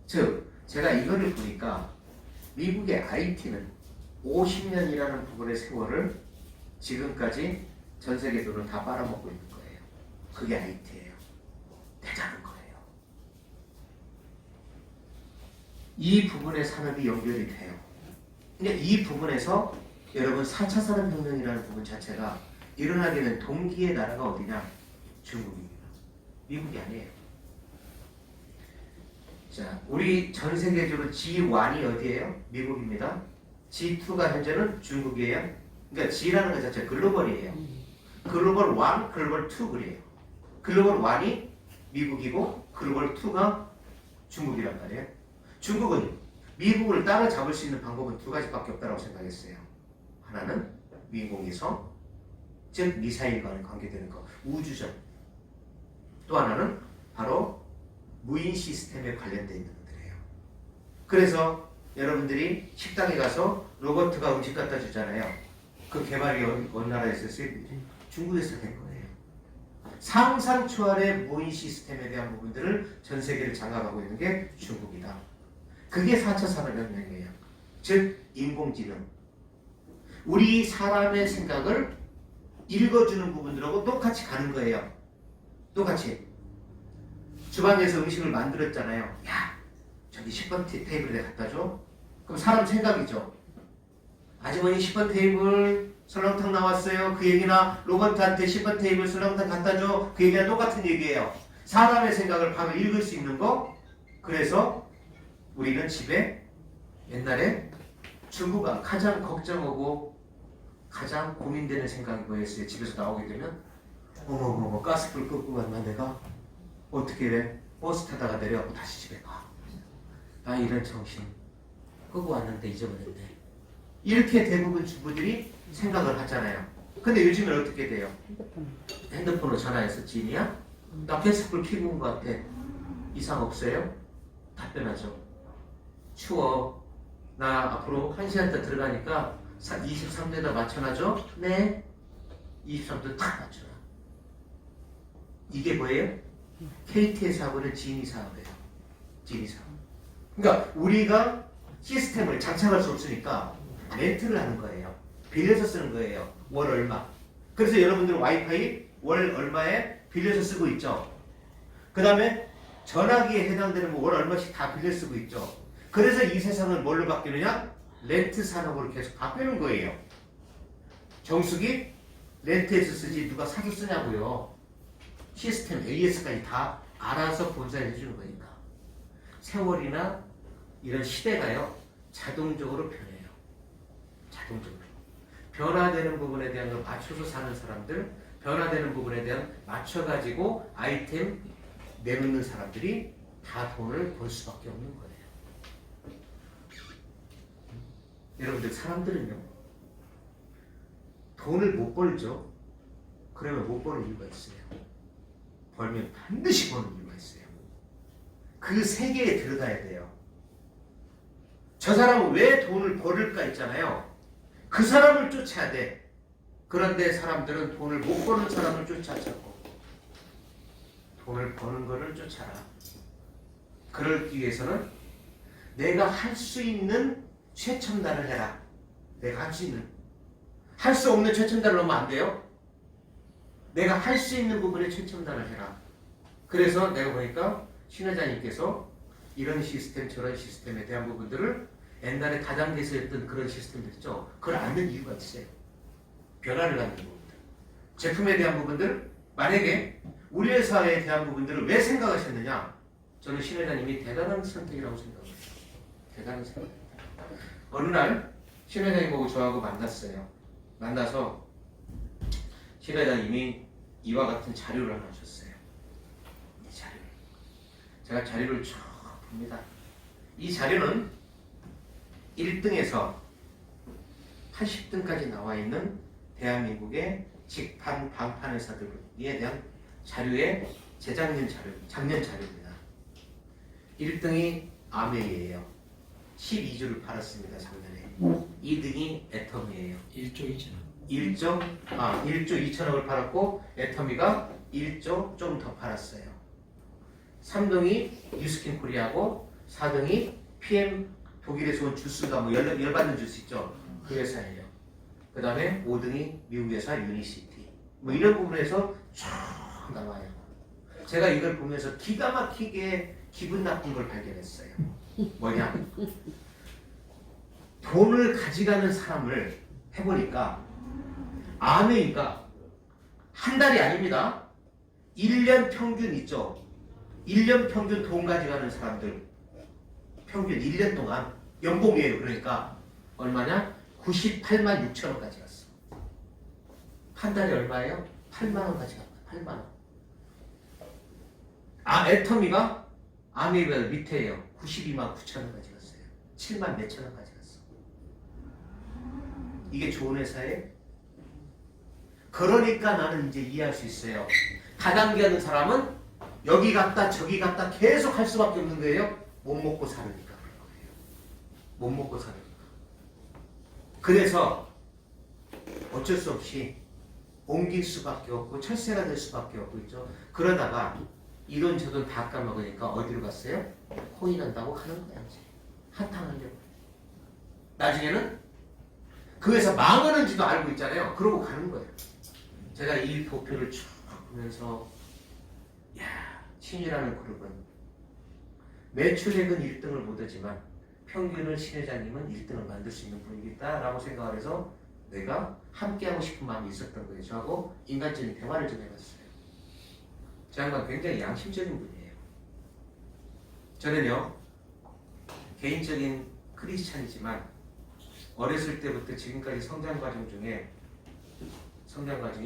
즉 제가 이거를 보니까 미국의 IT는 50년이라는 부분의 세월을 지금까지 전 세계 돈을 다 빨아먹고 있는 거예요. 그게 IT예요. 대단한 거예요. 이 부분의 산업이 연결이 돼요. 근데 이 부분에서 여러분 4차 산업혁명이라는 부분 자체가 일어나게 된 동기의 나라가 어디냐? 중국입니다. 미국이 아니에요. 자, 우리 전 세계적으로 G1이 어디예요? 미국입니다. G2가 현재는 중국이에요. 그러니까 G라는 것 자체가 글로벌이에요. 글로벌 1, 글로벌 2 그래요. 글로벌 1이 미국이고 글로벌 2가 중국이란 말이에요. 중국은 미국을 따라잡을 수 있는 방법은 두 가지밖에 없다고 생각했어요. 하나는 인공위성, 즉 미사일과는 관계되는 거, 우주전. 또 하나는 바로 무인 시스템에 관련되어 있는 것들이에요. 그래서 여러분들이 식당에 가서 로봇가 음식 갖다 주잖아요. 그 개발이 어느 나라에서 했어요? 중국에서 된 거예요. 상상 초월의 무인 시스템에 대한 부분들을 전 세계를 장악하고 있는 게 중국이다. 그게 4차 산업혁명이에요. 즉 인공지능. 우리 사람의 생각을 읽어주는 부분들하고 똑같이 가는 거예요. 똑같이. 주방에서 음식을 만들었잖아요. 야, 저기 10번 테이블에 갖다 줘. 그럼 사람 생각이죠. 아주머니 10번 테이블 설렁탕 나왔어요. 그 얘기나 로봇한테 10번 테이블 설렁탕 갖다 줘. 그 얘기랑 똑같은 얘기예요. 사람의 생각을 바로 읽을 수 있는 거. 그래서 우리는 집에 옛날에 중국가 가장 걱정하고 가장 고민되는 생각이 뭐였어요? 집에서 나오게 되면 어머 가스불 끄고 갔나 내가? 어떻게 해? 버스 타다가 내려가고 다시 집에 가. 아 이런 정신. 끄고 왔는데 잊어버렸네. 이렇게 대부분 주부들이 생각을 하잖아요. 근데 요즘은 어떻게 돼요? 핸드폰으로 전화해서 진이야? 나 가스불 켜고 온 것 같아. 이상 없어요? 답변하죠. 추워. 나 앞으로 1시간 더 들어가니까 23도에다 맞춰놔줘? 네. 23도 딱 맞춰놔. 이게 뭐예요? KT에서 하고는 지니 사업이에요. 지니 사업. 그러니까 우리가 시스템을 장착할 수 없으니까 렌트를 하는 거예요. 빌려서 쓰는 거예요. 월 얼마. 그래서 여러분들은 와이파이 월 얼마에 빌려서 쓰고 있죠. 그 다음에 전화기에 해당되는 월 얼마씩 다 빌려 쓰고 있죠. 그래서 이 세상은 뭘로 바뀌느냐? 렌트 산업으로 계속 바뀌는 거예요. 정수기 렌트해서 쓰지 누가 사서 쓰냐고요. 시스템 AS까지 다 알아서 본사에 해주는 거니까. 세월이나 이런 시대가요 자동적으로 변해요. 자동적으로. 변화되는 부분에 대한 걸 맞춰서 사는 사람들, 변화되는 부분에 대한 맞춰가지고 아이템 내놓는 사람들이 다 돈을 벌 수밖에 없는 거예요. 여러분들 사람들은요 돈을 못 벌죠. 그러면 못 버는 이유가 있어요. 벌면 반드시 버는 이유가 있어요. 그 세계에 들어가야 돼요. 저 사람은 왜 돈을 벌을까 있잖아요. 그 사람을 쫓아야 돼. 그런데 사람들은 돈을 못 버는 사람을 쫓아잡고 돈을 버는 거를 쫓아라. 그러기 위해서는 내가 할 수 있는 최첨단을 해라. 내가 할 수 있는. 할 수 없는 최첨단을 하면 안 돼요. 내가 할 수 있는 부분에 최첨단을 해라. 그래서 내가 보니까 신 회장님께서 이런 시스템 저런 시스템에 대한 부분들을 옛날에 다단계에서 했던 그런 시스템들 있죠. 그걸 아는 이유가 있어요. 변화를 갖는 부분들, 제품에 대한 부분들, 만약에 우리 회사에 대한 부분들을 왜 생각하셨느냐? 저는 신 회장님이 대단한 선택이라고 생각합니다. 대단한 선택. 어느 날 신 회장님 보고 저하고 만났어요. 만나서 신 회장님이 이와 같은 자료를 하나 주셨어요. 이 자료. 제가 자료를 쭉 봅니다. 이 자료는 1등에서 80등까지 나와 있는 대한민국의 직판 방판 회사들에 대한 자료의 재작년 자료, 작년 자료입니다. 1등이 아메이예요. 12주를 팔았습니다, 작년에. 2등이 애터미예요. 1조 2천. 1조 2천억을 팔았고 애터미가 1조 좀 더 팔았어요. 3등이 유스킨 코리아고 4등이 PM 독일에서 온 주스가 뭐 열받는 주스 있죠. 그 회사예요. 그 다음에 5등이 미국 회사 유니시티. 뭐 이런 부분에서 쫙 나와요. 제가 이걸 보면서 기가 막히게 기분 나쁜 걸 발견했어요. 뭐냐? 돈을 가져가는 사람을 해보니까 아메이가 한 달이 아닙니다. 1년 평균 있죠. 1년 평균 돈 가져가는 사람들 평균 1년 동안 연봉이에요. 그러니까 얼마냐? 98만 6천 원까지 갔어. 한 달에 얼마예요? 8만 원 가져간 거야. 8만 원. 애터미가 아메이보다 밑에예요. 92만 9천 원 가져갔어요. 7만 몇천 원 가져갔어. 이게 좋은 회사예요? 그러니까 나는 이제 이해할 수 있어요. 다단계 하는 사람은 여기 갔다 저기 갔다 계속 할 수밖에 없는 거예요. 못 먹고 사니까 그런 거예요. 못 먹고 사니까. 그래서 어쩔 수 없이 옮길 수밖에 없고 철새가 될 수밖에 없고 있죠. 그러다가 이돈 저돈 다 까먹으니까 어디로 갔어요? 코인 한다고 가는 거야. 이제 한탕하려고. 나중에는 그 회사 망하는지도 알고 있잖아요. 그러고 가는 거예요. 제가 이 도표를 쭉 보면서 신이라는 그룹은 매출액은 1등을 못하지만 평균을 신 회장님은 1등을 만들 수 있는 분이겠다라고 생각을 해서 내가 함께하고 싶은 마음이 있었던 거예요. 저하고 인간적인 대화를 좀 해봤어요. 저 양반 굉장히 양심적인 분이에요. 저는요 개인적인 크리스찬이지만 어렸을 때부터 지금까지 성장 과정이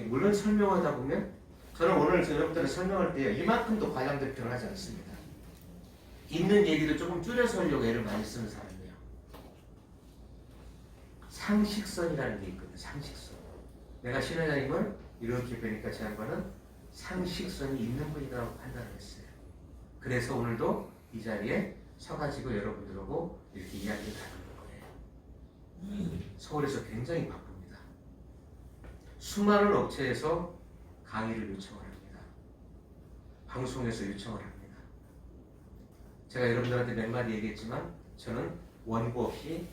물론 설명하다 보면 저는 오늘 저녁부터 설명할 때 이만큼도 과장된 표현을 하지 않습니다. 있는 얘기도 조금 줄여서 하려고 애를 많이 쓰는 사람이에요. 상식선이라는 게 있거든요. 상식선. 내가 신 회장님을 이렇게 뵈니까 제 양반은 상식선이 있는 분이라고 판단을 했어요. 그래서 오늘도 이 자리에 서가지고 여러분들하고 이렇게 이야기를 나누는 거예요. 서울에서 굉장히 바쁩니다. 수많은 업체에서 강의를 요청을 합니다. 방송에서 요청을 합니다. 제가 여러분들한테 몇 마디 얘기했지만 저는 원고 없이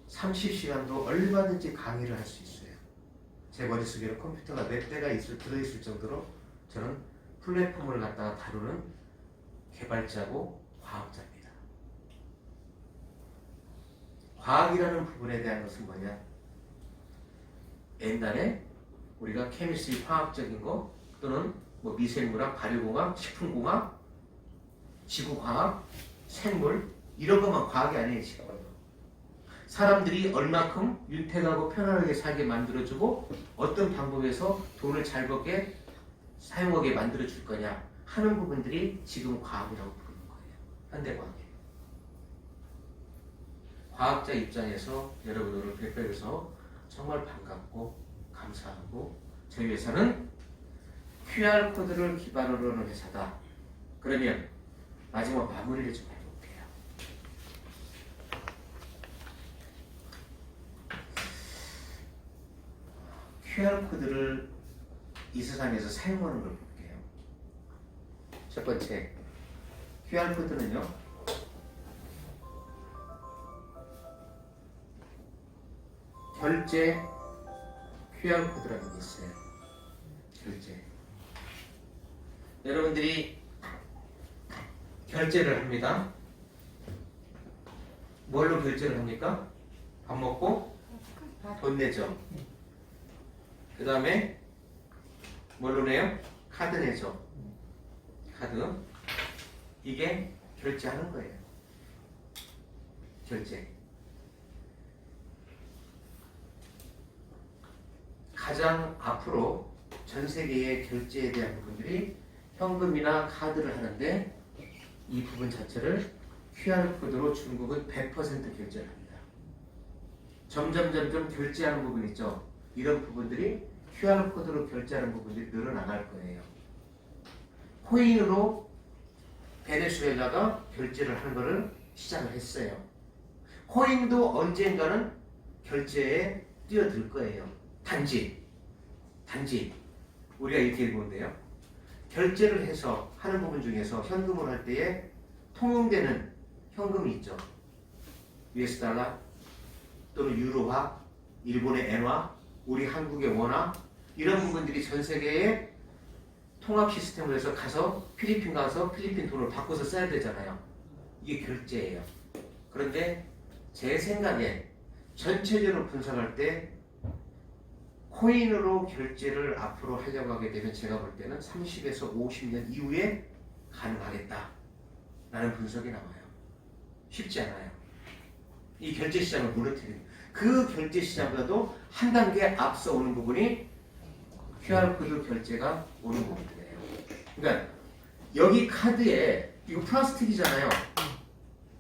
30시간도 얼마든지 강의를 할 수 있어요. 제 머릿속에 컴퓨터가 몇 대가 들어있을 정도로 저는 플랫폼을 갖다가 다루는 개발자고 과학자입니다. 과학이라는 부분에 대한 것은 뭐냐? 옛날에 우리가 케미스트리 화학적인 거 또는 뭐 미생물학, 발효공학, 식품공학, 지구과학, 생물 이런 것만 과학이 아니에요. 지금 사람들이 얼마큼 윤택하고 편안하게 살게 만들어주고 어떤 방법에서 돈을 잘 벌게 사용하게 만들어줄 거냐 하는 부분들이 지금 과학이라고 부르는 거예요. 현대과학이에요. 과학자 입장에서 여러분들을 뵙뵈서 정말 반갑고 감사하고 저희 회사는 QR코드를 기반으로 하는 회사다. 그러면 마지막 마무리를 좀 해볼게요. QR코드를 이 세상에서 사용하는 걸 볼게요. 첫 번째, QR코드는요. 결제 QR코드라는 게 있어요. 결제. 여러분들이 결제를 합니다. 뭘로 결제를 합니까? 밥 먹고 돈 내죠. 그 다음에 뭘로 내요? 카드 내죠. 카드. 이게 결제하는 거예요. 결제. 가장 앞으로 전 세계의 결제에 대한 부분들이 현금이나 카드를 하는데 이 부분 자체를 QR코드로 중국은 100% 결제를 합니다. 점점 결제하는 부분 있죠. 이런 부분들이 QR코드로 결제하는 부분들이 늘어나갈 거예요. 코인으로 베네수엘라가 결제를 하는 것을 시작을 했어요. 코인도 언젠가는 결제에 뛰어들 거예요. 단지 우리가 이렇게 보는데요. 결제를 해서 하는 부분 중에서 현금으로 할 때에 통용되는 현금이 있죠. US 달러 또는 유로화, 일본의 엔화, 우리 한국의 원화 이런 부분들이 전 세계에 통합 시스템으로 해서 가서 필리핀 가서 필리핀 돈을 바꿔서 써야 되잖아요. 이게 결제예요. 그런데 제 생각에 전체적으로 분석할 때 코인으로 결제를 앞으로 하려고 하게 되면 제가 볼 때는 30에서 50년 이후에 가능하겠다 라는 분석이 나와요. 쉽지 않아요. 이 결제 시장을 무너뜨리는 그 결제 시장보다도 한 단계 앞서 오는 부분이 QR코드 결제가 오는 부분이에요. 그러니까 여기 카드에 이거 플라스틱이잖아요.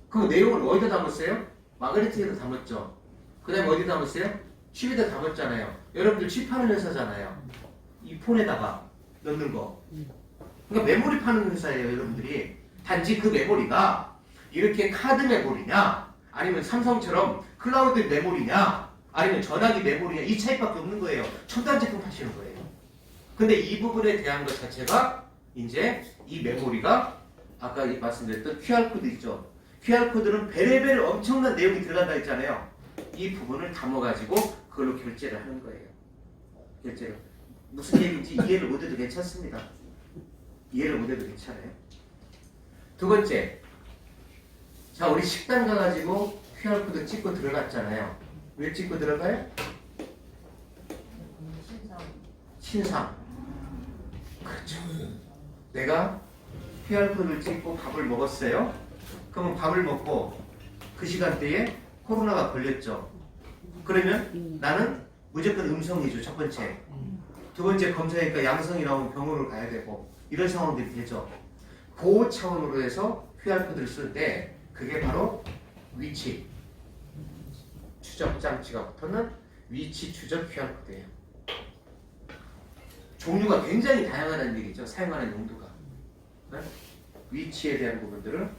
그 내용을 어디다 담았어요? 마그네틱에다 담았죠. 그 다음에 어디 담았어요? 칩에다 담았잖아요. 여러분들 칩 파는 회사잖아요. 이 폰에다가 넣는 거. 그러니까 메모리 파는 회사예요, 여러분들이. 단지 그 메모리가 이렇게 카드 메모리냐, 아니면 삼성처럼 클라우드 메모리냐, 아니면 전화기 메모리냐, 이 차이밖에 없는 거예요. 첨단 제품 파시는 거예요. 근데 이 부분에 대한 것 자체가 이제 이 메모리가 아까 말씀드렸던 QR코드 있죠. QR코드는 베레벨 엄청난 내용이 들어간다 했잖아요. 이 부분을 담아가지고 그걸로 결제를 하는 거예요. 결제를. 무슨 얘기인지 이해를 못해도 괜찮습니다. 이해를 못해도 괜찮아요. 두 번째. 자, 우리 식당 가가지고 QR코드 찍고 들어갔잖아요. 왜 찍고 들어가요? 신상. 그렇죠. 내가 QR코드를 찍고 밥을 먹었어요. 그러면 밥을 먹고 그 시간대에 코로나가 걸렸죠. 그러면 나는 무조건 음성이죠. 첫 번째. 두 번째 검사니까 양성이 나오면 병원을 가야 되고 이런 상황들이 되죠. 그 차원으로 해서 QR코드를 쓸 때 그게 바로 위치 추적 장치가 붙는 위치 추적 QR코드예요. 종류가 굉장히 다양하다는 얘기죠. 사용하는 용도가. 네? 위치에 대한 부분들을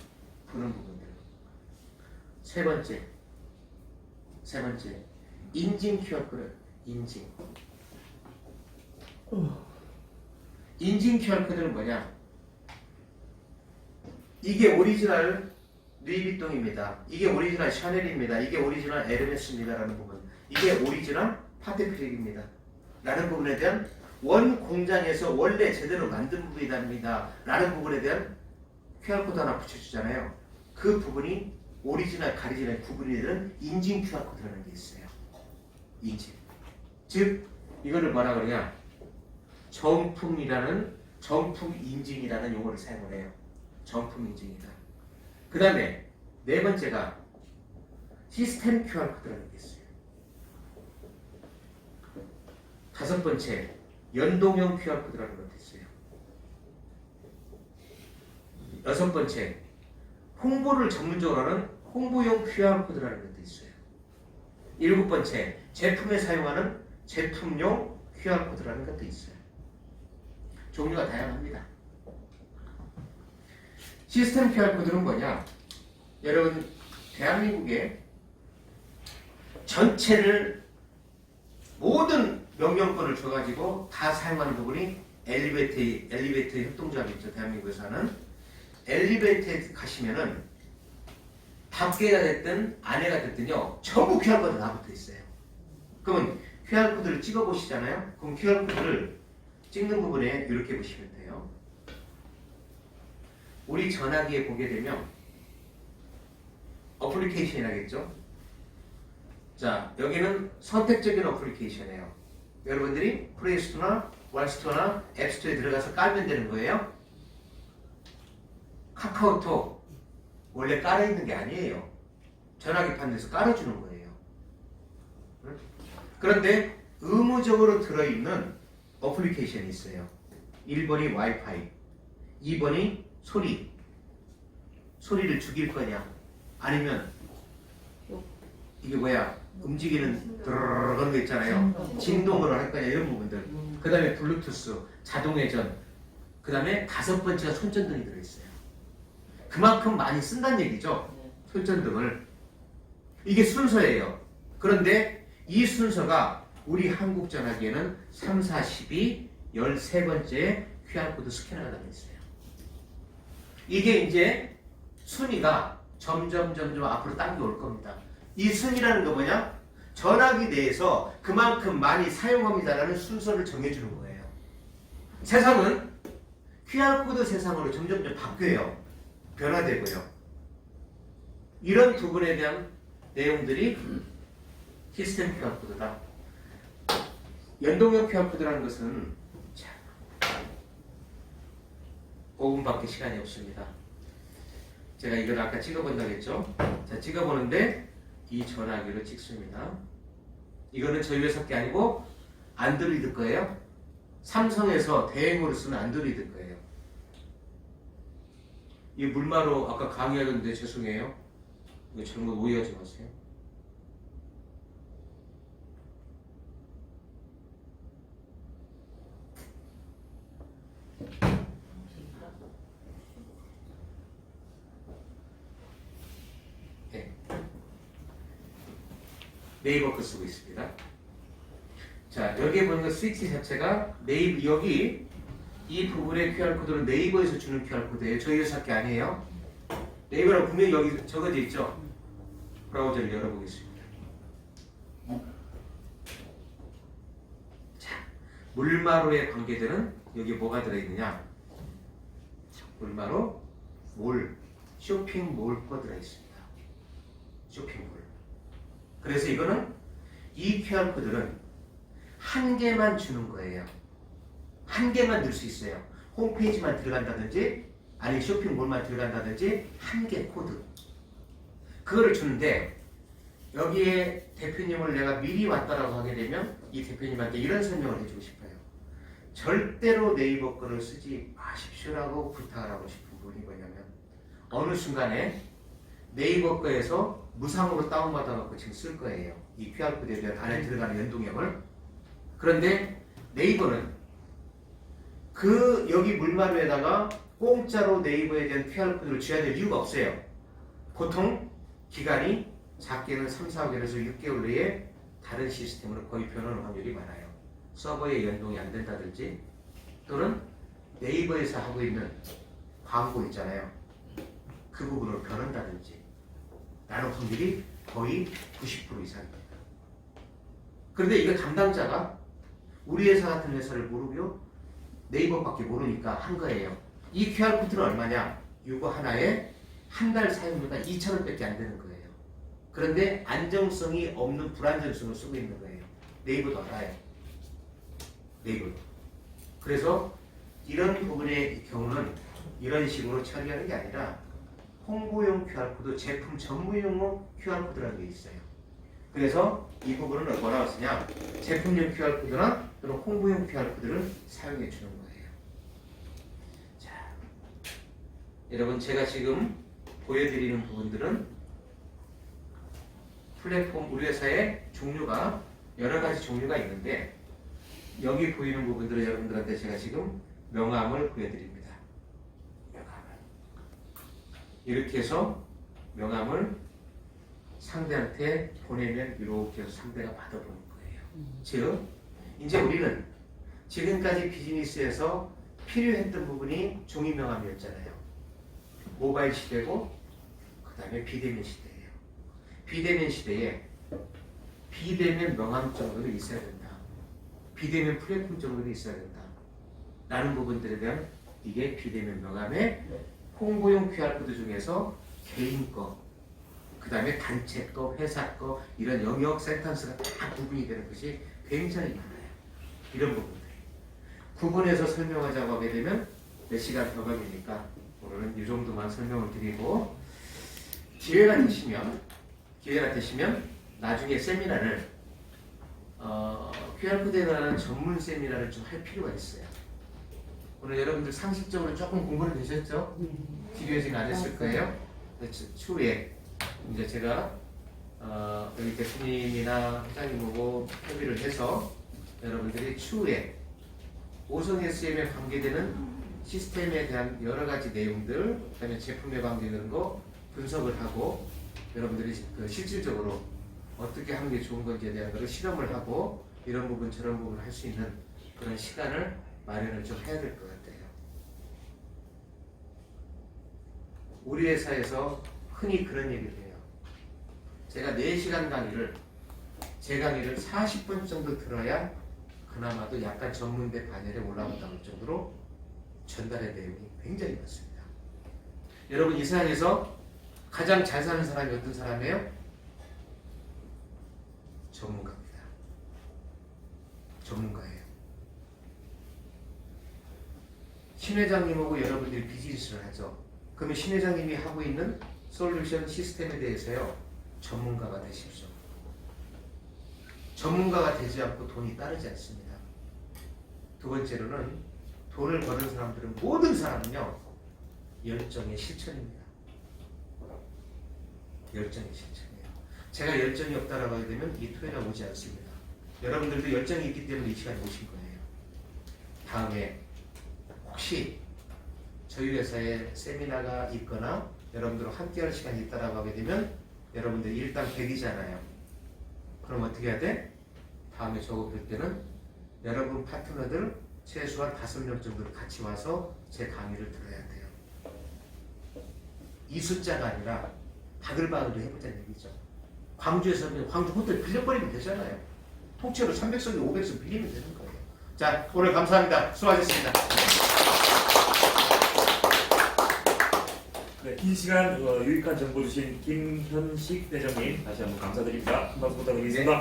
보는 부분들. 세 번째, 인증 QR코드. 인증 QR코드는 뭐냐? 이게 오리지널 루이비통입니다. 이게 오리지널 샤넬입니다. 이게 오리지널 에르메스입니다라는 부분. 이게 오리지널 파테필릭입니다. 라는 부분에 대한 원 공장에서 원래 제대로 만든 부분이답니다. 라는 부분에 대한 QR코드 하나 붙여주잖아요. 그 부분이 오리지널, 가리지널 구분이 되는 인증 QR코드라는 게 있어요. 인증. 즉, 이거를 뭐라 그러냐? 정품 인증이라는 용어를 사용을 해요. 정품 인증이다. 그 다음에 네 번째가 시스템 QR코드라는 게 있어요. 다섯 번째, 연동형 QR코드라는 것도 있어요. 여섯 번째, 홍보를 전문적으로 하는 홍보용 QR코드라는 것도 있어요. 일곱 번째, 제품에 사용하는 제품용 QR코드라는 것도 있어요. 종류가 다양합니다. 시스템 QR코드는 뭐냐? 여러분, 대한민국의 전체를 모든 명령권을 줘가지고 다 사용하는 부분이 엘리베이터 협동조합이 있죠. 대한민국에서 하는 엘리베이터에 가시면은 밖에가 됐든 안에가 됐든요, 전부 QR코드 다 붙어 있어요. 그러면 QR코드를 찍어 보시잖아요. 그럼 QR코드를 찍는 부분에 이렇게 보시면 돼요. 우리 전화기에 보게 되면 어플리케이션이라겠죠. 자, 여기는 선택적인 어플리케이션이에요. 여러분들이 플레이스토어나 월스토어나 앱스토어에 들어가서 깔면 되는 거예요. 카카오톡 원래 깔아있는 게 아니에요. 전화기 판에서 깔아주는 거예요. 응? 그런데 의무적으로 들어있는 어플리케이션이 있어요. 1번이 와이파이, 2번이 소리. 소리를 죽일 거냐 아니면 이게 뭐야 움직이는 드르르 그런 거 있잖아요. 진동으로 할 거냐 이런 부분들. 그 다음에 블루투스, 자동회전, 그 다음에 5번째가 손전등이 들어있어요. 그만큼 많이 쓴다는 얘기죠. 손전등을. 이게 순서예요. 그런데 이 순서가 우리 한국 전화기에는 3, 4, 12, 13번째 QR코드 스캐너가 달려있어요. 이게 이제 순위가 점점 앞으로 당겨올 겁니다. 이 순위라는 거 뭐냐? 전화기 내에서 그만큼 많이 사용합니다라는 순서를 정해주는 거예요. 세상은 QR코드 세상으로 점점 바뀌어요. 변화되고요. 이런 부분에 대한 내용들이 시스템 QR코드다. 연동형 QR코드라는 것은 5분밖에 시간이 없습니다. 제가 이걸 아까 찍어본다고 했죠. 자, 찍어보는데 이 전화기로 찍습니다. 이거는 저희 회사 게 아니고 안드로이드 거예요. 삼성에서 대행으로 쓰는 안드로이드 거예요. 이 물마로 아까 강의하던데 죄송해요. 이거 잘못 오해하지 마세요. 네. 네이버 거 쓰고 있습니다. 자, 여기에 보는 스위치 자체가 네이버, 여기 이 부분의 QR코드는 네이버에서 주는 QR코드예요. 저희 회사 게 아니에요. 네이버라고 분명히 여기 적어져 있죠. 브라우저를 열어보겠습니다. 자, 물마로에 관계되는 여기 뭐가 들어있느냐? 물마로 몰, 쇼핑몰 거 들어있습니다. 쇼핑몰. 그래서 이거는 이 QR코드는 한 개만 주는 거예요. 한 개만 줄 수 있어요. 홈페이지만 들어간다든지 아니 쇼핑몰만 들어간다든지 한 개 코드. 그거를 주는데 여기에 대표님을 내가 미리 왔다라고 하게 되면 이 대표님한테 이런 설명을 해주고 싶어요. 절대로 네이버 거를 쓰지 마십시오라고 부탁을 하고 싶은 부분이 뭐냐면 어느 순간에 네이버 거에서 무상으로 다운받아갖고 지금 쓸 거예요. 이 QR코드에 대한 안에 들어가는 연동형을. 그런데 네이버는 그 여기 물마루에다가 공짜로 네이버에 대한 QR코드를 줘야 될 이유가 없어요. 보통 기간이 작게는 3, 4개월에서 6개월 내에 다른 시스템으로 거의 변하는 확률이 많아요. 서버에 연동이 안 된다든지 또는 네이버에서 하고 있는 광고 있잖아요. 그 부분으로 변한다든지 라는 확률이 거의 90% 이상입니다. 그런데 이거 담당자가 우리 회사 같은 회사를 모르고요. 네이버밖에 모르니까 한 거예요. 이 QR코드는 얼마냐? 이거 하나에 한 달 사용료가 2,000원밖에 안 되는 거예요. 그런데 안정성이 없는 불안정성을 쓰고 있는 거예요. 네이버도 알아요. 네이버도. 그래서 이런 부분의 경우는 이런 식으로 처리하는 게 아니라 홍보용 QR코드, 제품 전문용 QR코드라는 게 있어요. 그래서 이 부분은 뭐라고 쓰냐? 제품용 QR코드나 또는 홍보용 QR코드를 사용해 주는 거예요. 자, 여러분 제가 지금 보여드리는 부분들은 플랫폼 우리 회사의 종류가 여러 가지 종류가 있는데 여기 보이는 부분들을 여러분들한테 제가 지금 명함을 보여드립니다. 명함을 이렇게 해서 명함을 상대한테 보내면 이렇게 해서 상대가 받아보는 거예요. 즉 이제 우리는 지금까지 비즈니스에서 필요했던 부분이 종이 명함이었잖아요. 모바일 시대고 그 다음에 비대면 시대예요. 비대면 시대에 비대면 명함 정도는 있어야 된다. 비대면 플랫폼 정도는 있어야 된다. 라는 부분들에 대한 이게 비대면 명함의 홍보용 QR코드 중에서 개인 거, 그 다음에 단체 거, 회사 거 이런 영역 센텐스가 다 구분이 되는 것이 굉장히 많아요. 이런 부분들. 구분해서 설명하자고 하게 되면 몇 시간 더 걸리니까 오늘은 이 정도만 설명을 드리고 기회가 되시면 나중에 세미나를 QR코드에 관한 전문 세미나를 좀 할 필요가 있어요. 오늘 여러분들 상식적으로 조금 공부는 되셨죠? 비교해지는 안 했을 거예요. 추후에 이제 제가 여기 대표님이나 회장님하고 협의를 해서 여러분들이 추후에 오성 SM에 관계되는 시스템에 대한 여러 가지 내용들, 그다음에 제품에 관계되는 거 분석을 하고 여러분들이 그 실질적으로 어떻게 하는 게 좋은 건지에 대한 것을 실험을 하고 이런 부분 저런 부분을 할 수 있는 그런 시간을 마련을 좀 해야 될 것 같아요. 우리 회사에서 흔히 그런 얘기를 해요. 제가 4시간 강의를 제 강의를 40분 정도 들어야 그나마도 약간 전문대 반열에 올라온다는 정도로 전달의 내용이 굉장히 많습니다. 여러분 이 세상에서 가장 잘 사는 사람이 어떤 사람이에요? 전문가입니다. 전문가예요. 신 회장님하고 여러분들이 비즈니스를 하죠. 그러면 신 회장님이 하고 있는 솔루션 시스템에 대해서요 전문가가 되십시오. 전문가가 되지 않고 돈이 따르지 않습니다. 두 번째로는 돈을 버는 사람들은 모든 사람은요 열정의 실천입니다. 열정의 실천이에요. 제가 열정이 없다라고 하게 되면 이 토요일에 오지 않습니다. 여러분들도 열정이 있기 때문에 이 시간에 오신 거예요. 다음에 혹시 저희 회사에 세미나가 있거나 여러분들과 함께할 시간이 있다라고 하게 되면 여러분들 일단 100이잖아요. 그럼 어떻게 해야 돼? 다음에 저거 뵐 때는 여러분 파트너들 최소한 5명 정도를 같이 와서 제 강의를 들어야 돼요. 이 숫자가 아니라 바글바글 해보자는 얘기죠. 광주에서 광주 호텔 빌려버리면 되잖아요. 통째로 300석에 500석 빌리면 되는 거예요. 자, 오늘 감사합니다. 수고하셨습니다. 네, 긴 시간 유익한 정보 주신 김현식 대장님 다시 한번 감사드립니다. 한 박수 부탁드리겠습니다.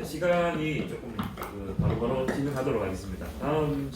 시간이 조금 바로바로 진행하도록 하겠습니다. 다음